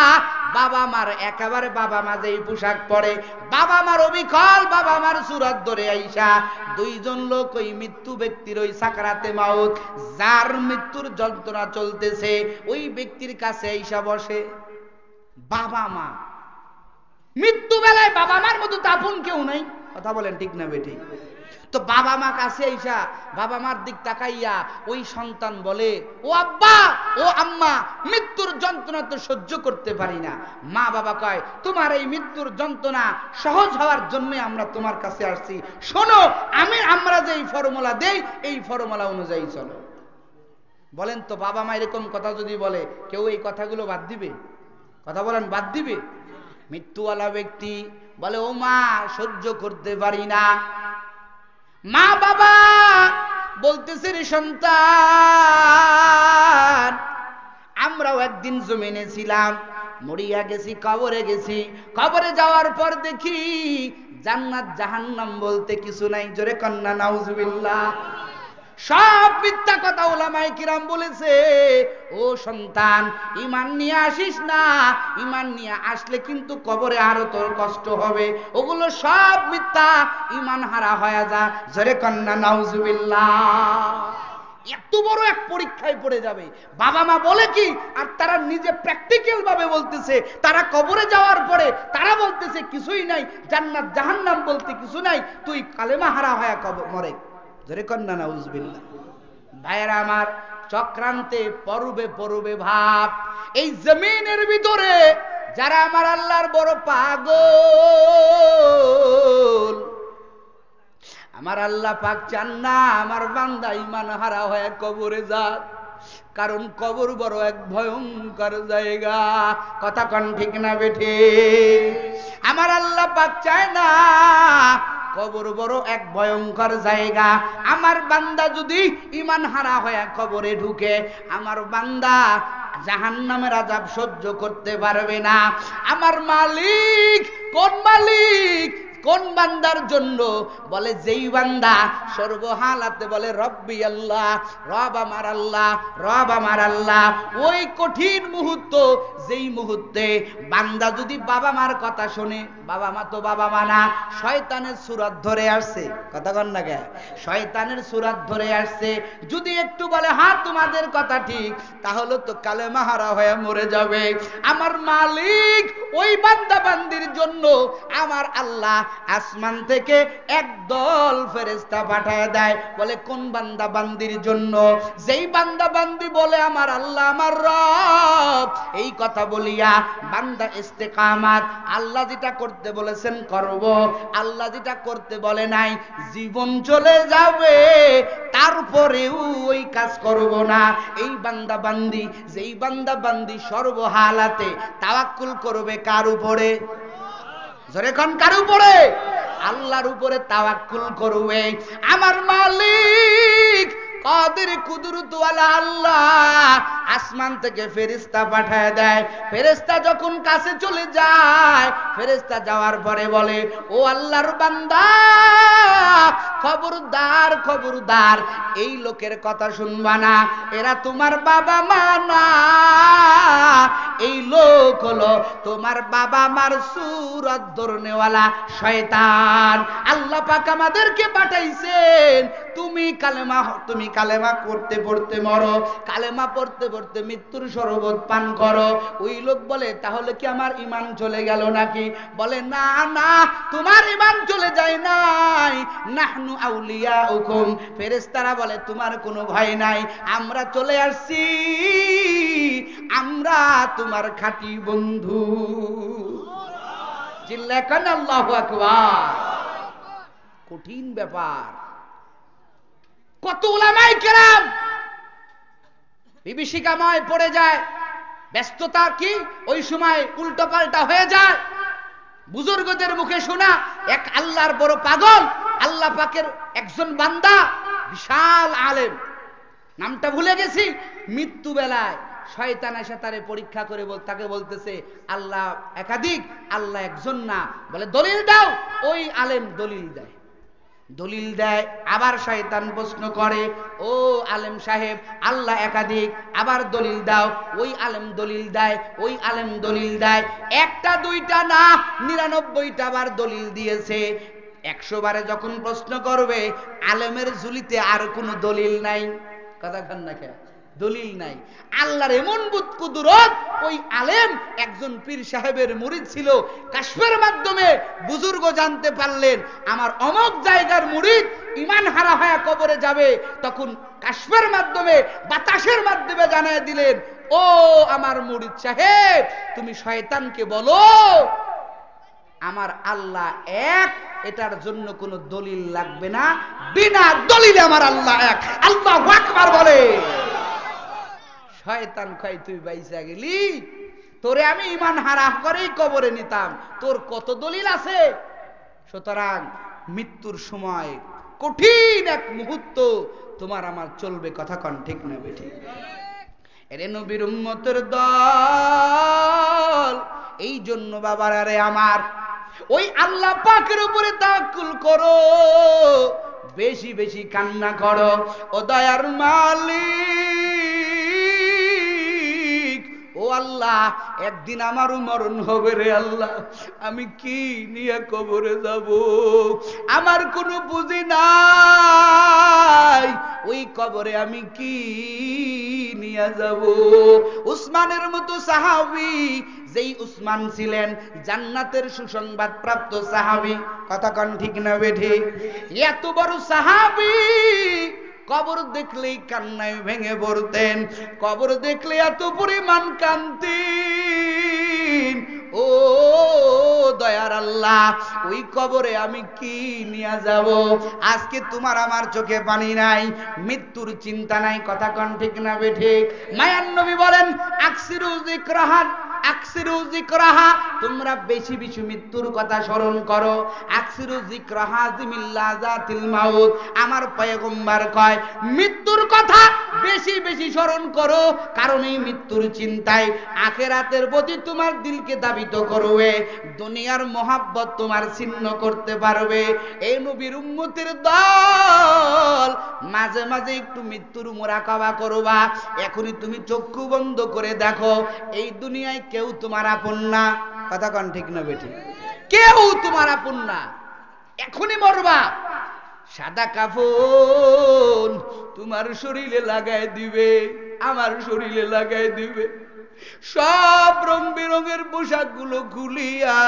A: বাবা মার একেবারে বাবা মা যেই পোশাক পরে বাবা মার অবিকল বাবা মার সুরত ধরে আইসা দুইজন লোক ওই মৃত্যু ব্যক্তির ওই সাকরাতে মাউত যার মৃত্যুর যন্ত্রণা চলতেছে ওই ব্যক্তির কাছে আইসা বসে বাবা মা মৃত্যু বেলায় বাবা মার মতো আপন কেউ নাই কথা বলেন ঠিক না বেঠিক তো বাবা মা কাছে আইসা বাবা মার দিক তাকাইয়া ওই সন্তান বলে ও আব্বা ও আম্মা মৃত্যুর যন্ত্রণা তো সহ্য করতে পারি না মা বাবা কয় তোমার এই মৃত্যুর যন্ত্রণা সহজ হওয়ার জন্য আমরা তোমার কাছে আসছি শোনো আমরা যে এই ফর্মুলা দেই এই ফর্মুলা অনুযায়ী চলো বলেন তো বাবা মা এরকম কথা যদি বলে কেউ এই কথাগুলো বাদ দিবে কথা বলেন বাদ দিবে মৃত্যুওয়ালা ব্যক্তি বলে ও মা সহ্য করতে পারি না মা বাবা বলতেছে রে সন্তান আমরাও একদিন জমিনে ছিলাম মরিয়া গেছি কবরে গেছি কবরে যাওয়ার পর দেখি জান্নাত জাহান্নাম বলতে কিছু নাই জোরে কন্না নাউজুবিল্লাহ সব মিথ্যা কথা উলামায়ে কিরাম বলেছে ও সন্তান ঈমান নিয়ে আসিস না ঈমান নিয়ে আসলে কিন্তু কবরে আরো তোর কষ্ট হবে ওগুলো সব মিথ্যা ঈমান হারা হয়ে যা জোরে কন্না নাউজুবিল্লাহ এত বড় এক পরীক্ষায় পড়ে যাবে বাবা মা বলে কি আর তারা নিজে প্র্যাকটিক্যাল ভাবে বলতেছে তারা কবরে যাওয়ার পরে তারা বলতেছে কিছুই নাই জান্নাত জাহান্নাম বলতে কিছু নাই তুই কালেমা হারা হয়ে কবর মরে জোরে কন্না নাউজুবিল্লাহ ভাইয়েরা আমার চক্রান্তে পরবে পরবে ভাব এই জমিনের ভিতরে যারা আমার আল্লাহর বড় পাগল আমার আল্লাহ পাক চান না আমার বান্দা ঈমান হারা হয়ে কবরে যাক কারণ কবর বড় এক ভয়ঙ্কর জায়গা কথা কোন ঠিক না বেঠিক আমার আল্লাহ পাক চায় না কবর বড় এক ভয়ঙ্কর জায়গা আমার বান্দা যদি ঈমান হারা হয়ে কবরে ঢুকে আমার বান্দা জাহান্নামের আযাব সহ্য করতে পারবে না আমার মালিক কোন মালিক কোন বান্দার জন্য বলে যেই বান্দা সর্বহালাতে বলে রব্বি আল্লাহ রব আমার আল্লাহ রব আমার আল্লাহ ওই কঠিন মুহূর্ত যেই মুহূর্তে বান্দা যদি বাবা মার কথা শোনে, বাবা মা তো বাবা মা না, শয়তানের সুরাত ধরে আসছে, কথা কন না কে, শয়তানের সুরাত ধরে আসছে, যদি একটু বলে হ্যাঁ তোমাদের কথা ঠিক, তাহলে তো কালেমা হারা হয়ে মরে যাবে। আমার মালিক ওই বান্দা বান্দির জন্য আমার আল্লাহ আসমান থেকে একদল ফেরেশতা পাঠায় দেয়, বলে কোন বান্দা বান্দির জন্য? যেই বান্দা বান্দি বলে আমার আল্লাহ আমার রব, এই কথা বলিয়া বান্দা ইস্তেকামাত, আল্লাহ যেটা করতে বলেছেন করব, আল্লাহ যেটা করতে বলে নাই জীবন চলে যাবে তারপরেও ওই কাজ করব না, এই বান্দা বান্দি, যেই বান্দা বান্দি সর্বহালাতে তাওয়াক্কুল করবে কার উপরে? জোরে কোন কার উপরে? আল্লাহর উপরে তাওয়াক্কুল করবে। আমার মালিক কাদের কুদরত ওয়ালা আল্লাহ আসমান থেকে ফেরেশতা পাঠায় দেয়। ফেরেশতা যখন কাছে চলে যায়, ফেরেশতা যাওয়ার পরে বলে ও আল্লাহর বান্দা, খবরদার খবরদার, এই লোকের কথা শুনবা না, এরা তোমার বাবা মা না, এই লোক হলো তোমার বাবা মার সুরত ধরনেওয়ালা শয়তান। আল্লাহ পাক আমাদেরকে পাঠাইছেন তুমি কালেমা পড়তে পড়তে মরো, কালেমা পড়তে পড়তে মৃত্যুর শরবত পান করো। ওই লোক বলে তাহলে কি আমার ঈমান চলে গেল নাকি? বলে না না, তোমার ঈমান চলে যায় নাই, নাহনু আউলিয়াউকুম, ফেরেশতারা বলে তোমার কোনো ভয় নাই, আমরা চলে আসছি, আমরা তোমার খাঁটি বন্ধু। চিল্লায় কেন আল্লাহু আকবার। কঠিন ব্যাপার। কত উলামায়ে কেরাম বিভীষিকাময় পড়ে যায়, ব্যস্ততা কি ওই সময় উল্টো পাল্টা হয়ে যায়। বুজুর্গদের মুখে শোনা এক আল্লাহর বড় পাগল, আল্লাহ পাকের একজন বান্দা, বিশাল আলেম, নামটা ভুলে গেছি, মৃত্যু বেলায় শয়তান এসে তারে পরীক্ষা করে তাকে বলতেছে আল্লাহ একাধিক, আল্লাহ একজন না, বলে দলিল দাও। ওই আলেম দলিল দেয়, দলিল দেয়। আবার শয়তান প্রশ্ন করে ও আলেম সাহেব আল্লাহ একাধিক, আবার দলিল দাও। ওই আলেম দলিল দেয়, ওই আলেম দলিল দেয়, একটা দুইটা না 99টা বার দলিল দিয়েছে। 100 বারে যখন প্রশ্ন করবে আলেমের ঝুলিতে আর কোনো দলিল নাই, কথা খান না খেয়া, দলিল নাই। আল্লাহর এমন কুদরত, ওই আলেম একজন পীর সাহেবের মুরিদ ছিল, কাশফের মাধ্যমে বুজুর্গ জানতে পারলেন আমার অমুক জায়গার মুরিদ ঈমান হারা হয়ে কবরে যাবে, তখন কাশফের মাধ্যমে বাতাসের মাধ্যমে জানায় দিলেন ও আমার মুরিদ সাহেব, তুমি শয়তানকে বলো আমার আল্লাহ এক, এটার জন্য কোনো দলিল লাগবে না, বিনা দলিলে আমার আল্লাহ এক। আল্লাহু আকবার বলে। শয়তান কয় তুই বাইসা গেলি, তোরে আমি ঈমান হারা করেই কবরে নিতাম, তোর কত দলিল আছে। সুতরাং মৃত্যুর সময় কঠিন এক মুহূর্ত তোমার আমার চলবে, কথা কন ঠিক না বেঠিক? এরে নবীর উম্মতের দল, এই জন্য বাবার আরে আমার ওই আল্লাহ পাকের উপরে তাওয়াক্কুল করো, বেশি বেশি কান্না করো। ও দয়ার মালিক, ও আল্লাহ একদিন আমারও মরণ হবে রে আল্লাহ, আমি কি নিয়ে কবরে যাব? আমার কোনো পুঁজি নাই, ওই কবরে আমি কি নিয়ে যাব? উসমানের মতো সাহাবী, যেই উসমান ছিলেন জান্নাতের সুসংবাদ প্রাপ্ত সাহাবী, কথা কন ঠিক না বেঠি? এত বড় সাহাবী, কবর দেখলেই কান্নায় ভেঙে পড়তেন, কবর দেখলে এত পরিমাণ কাঁদতেন। ও দয়ার আল্লাহ, ওই কবরে আমি কি নিয়ে যাব? আজকে তোমার আমার চোখে পানি নাই, মৃত্যুর চিন্তা নাই, কথা কন ঠিক না বেঠিক? মায়ান নবী বলেন আকসিরু যিকরাহা, আকসিরু যিকরাহা, তোমরা বেশি বেশি মৃত্যুর কথা স্মরণ করো। আকসিরু যিকরাহা জিমিল্লাযাতিল মাউত, আমার পয়গম্বর কয় মৃত্যুর কথা বেশি বেশি স্মরণ করো, কারণ এই মৃত্যুর চিন্তায় আখিরাতের প্রতি তোমার দিলকে দাবিত করবে, দুনিয়ার মহাব্বত তোমার ছিন্ন করতে পারবে। এই নবীর উম্মতের দল মাঝে মাঝে একটু মৃত্যুর মুরাকাবা করবা। এখনই তুমি চক্ষু বন্ধ করে দেখো, এই দুনিয়ায় কেউ তোমার আপন না। কথা কন ঠিক না বেটি? কেউ তোমার আপন না। এখনই মরবা, সাদা কাফন তোমার শরীরে লাগাই দিবে, আমার শরীরে লাগাই দিবে, সব রং বেরঙের পোশাক গুলো খুলিয়া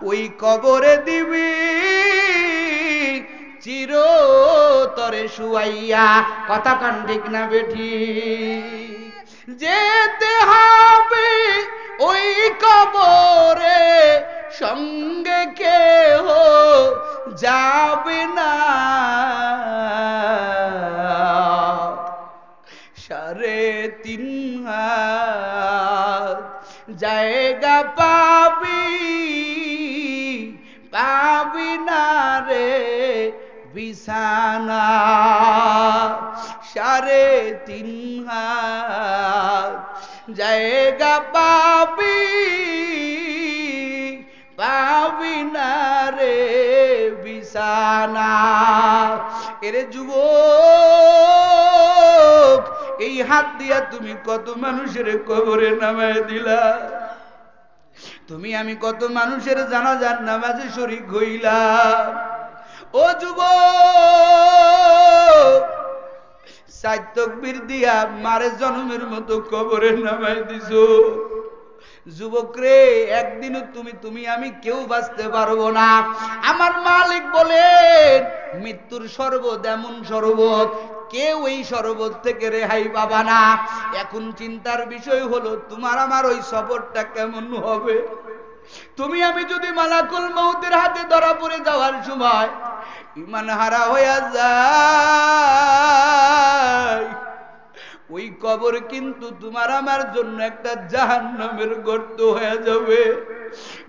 A: ওই কবরে দিবি চিরতরে শুয়াইয়া। কথা কান ঠিক না বেঠি? যেতে হবে ওই কবরে, সঙ্গে কেহ যাবে না। 3.5 হাত জায়গা পাবি, পাবি না রে বিছানা। 3.5 হাত জায়গা পাবি, পাবি না রে বিছানা। এরে যুবক, এই হাত দিয়া তুমি কত মানুষের কবরে নামায় দিলা, তুমি আমি কত মানুষের জানাজার নামাজে শরীক হইলাম। ও যুবক, 4 তাকবীর দিয়া মারে জন্মের মতো কবরে নামায় দিছো। যুবক রে, একদিনও তুমি আমি কেউ বাঁচতে পারবো না। আমার মালিক বলেন, মৃত্যুর শরবত এমন শরবত, কেউ এই শরবত থেকে রেহাই পাবা না। এখন চিন্তার বিষয় হলো তোমার আমার ওই সফরটা কেমন হবে। তুমি আমি যদি মালাকুল মউতের হাতে ধরা পড়ে যাওয়ার সময় ঈমান হারা হয়ে যায়, ওই কবর কিন্তু তোমার আমার জন্য একটা জাহান্নামের গর্ত হয়ে যাবে।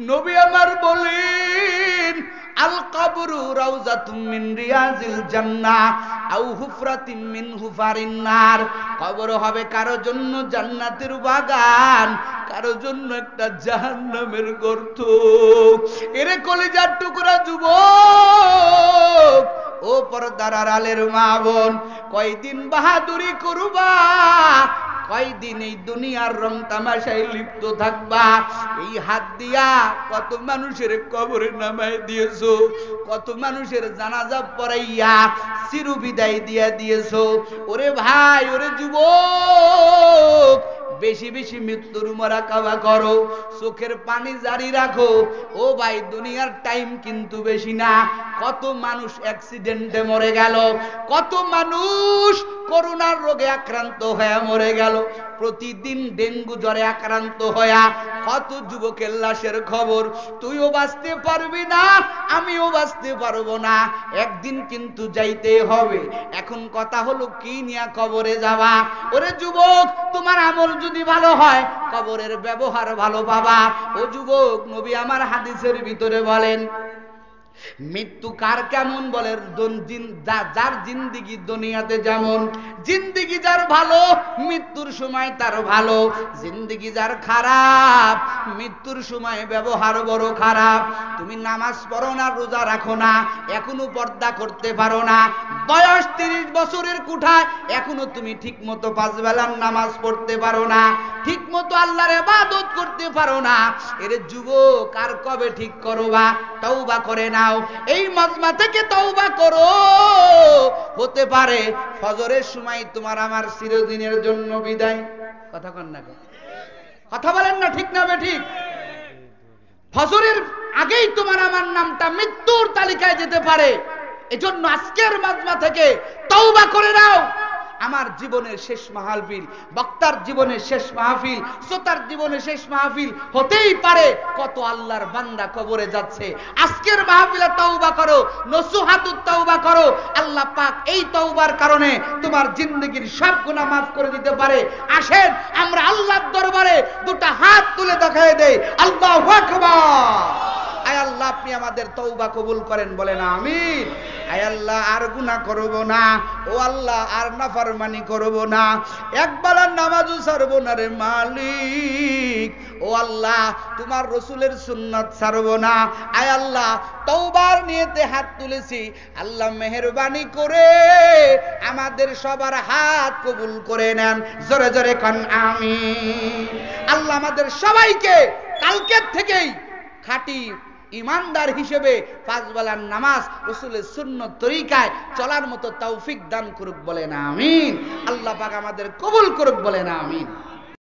A: নবী আমার বলেন, আল কবরু রাউযাতুম মিন রিয়াজিল জান্নাহ আও হুফরাতিম মিন হুফারিন নার। কবর হবে কারো জন্য জান্নাতের বাগান, কারো জন্য একটা জাহান্নামের গর্ত। এরে কলিজার টুকরা যুবক, ও পর্দার আড়ালের মা বোন, কয়দিন বাহাদুরি করবা, কয়দিন এই দুনিয়ার রং তামাশায় লিপ্ত থাকবা। এই হাত দিয়া কত মানুষের কবরে নামায় দিয়েছো, কত মানুষের জানাজা পড়াইয়া চিরু বিদায় দিয়া দিয়েছো। ওরে ভাই, ওরে যুবক, বেশি বেশি মৃত্যুর মুরাকাবা করো, চোখের পানি জারি রাখো। ও ভাই, দুনিয়ার টাইম কিন্তু বেশি না। কত মানুষ অ্যাক্সিডেন্টে মরে গেল, কত মানুষ করোনার রোগে আক্রান্ত হয়ে মরে গেল, প্রতিদিন ডেঙ্গু জ্বরে আক্রান্ত হয়া কত যুবকের লাশের খবর। তুইও বাঁচতে পারবি না, আমিও বাঁচতে পারবো না, একদিন কিন্তু যাইতে হবে। এখন কথা হলো কি নিয়ে কবরে যাবা। ওরে যুবক, তোমার আমল যদি ভালো হয়, কবরের ব্যবহার ভালো পাবা। ও যুবক, নবী আমার হাদিসের ভিতরে বলেন, মৃত্যু কার কেমন বলে, যার জিন্দিগি দুনিয়াতে যেমন, জিন্দিগি যার ভালো মৃত্যুর সময় তার ভালো, জিন্দিগি যার খারাপ মৃত্যুর সময় ব্যবহার বড় খারাপ। তুমি নামাজ পড়ো না, রোজা রাখো না, এখনো পর্দা করতে পারো না, বয়স 30 বছরের কুঠায় এখনো তুমি ঠিক মতো 5 বেলার নামাজ পড়তে পারো না, ঠিক মতো আল্লাহর ইবাদত করতে পারো না। এর যুবক, আর কবে ঠিক করবা? তওবা করে নাও, এই মাজমা থেকে তওবা করো। হতে পারে ফজরের সময় তোমার আমার চিরদিনের জন্য বিদায়। কথা কন না, কথা বলেন না, ঠিক না বেঠিক? ফজরের আগেই তোমার আমার নামটা মৃত্যুর তালিকায় যেতে পারে। এজন্য আজকের মাজমা থেকে তওবা করে নাও। আমার জীবনের শেষ মাহফিল, বক্তার জীবনের শেষ মাহফিল, শ্রোতার জীবনের শেষ মাহফিল হতেই পারে। কত আল্লাহর বান্দা কবরে যাচ্ছে। আজকের মাহফিলে তওবা করো, নসুহাতুত তওবা করো। আল্লাহ পাক এই তওবার কারণে তোমার জিন্দেগীর সব গুনাহ মাফ করে দিতে পারে। আসেন আমরা আল্লাহর দরবারে দুটো হাত তুলে দেখায় দেই, আল্লাহু আকবার। আয় আল্লাহ আপনি আমাদের তওবা কবুল করেন, বলেন আমিন। আয় আল্লাহ আর গুনাহ করব না, ও আল্লাহ আর নাফরমানি করব না, একবেলা নামাজও ছাড়ব না রে মালিক। ও আল্লাহ তোমার রসুলের সুন্নাত ছাড়ব না। আয় আল্লাহ তওবার নিয়তে হাত তুলেছি, আল্লাহ মেহেরবানি করে আমাদের সবার হাত কবুল করে নেন, জোরে জোরে কান আমিন। আল্লাহ আমাদের সবাইকে কালকের থেকেই খাঁটি ইমানদার হিসেবে পাঁচ বেলার নামাজ রাসূলের সুন্নত তরিকায় চলার মতো তৌফিক দান করুক, বলেন আমিন। আল্লাহ পাক আমাদের কবুল করুক, বলেন আমিন।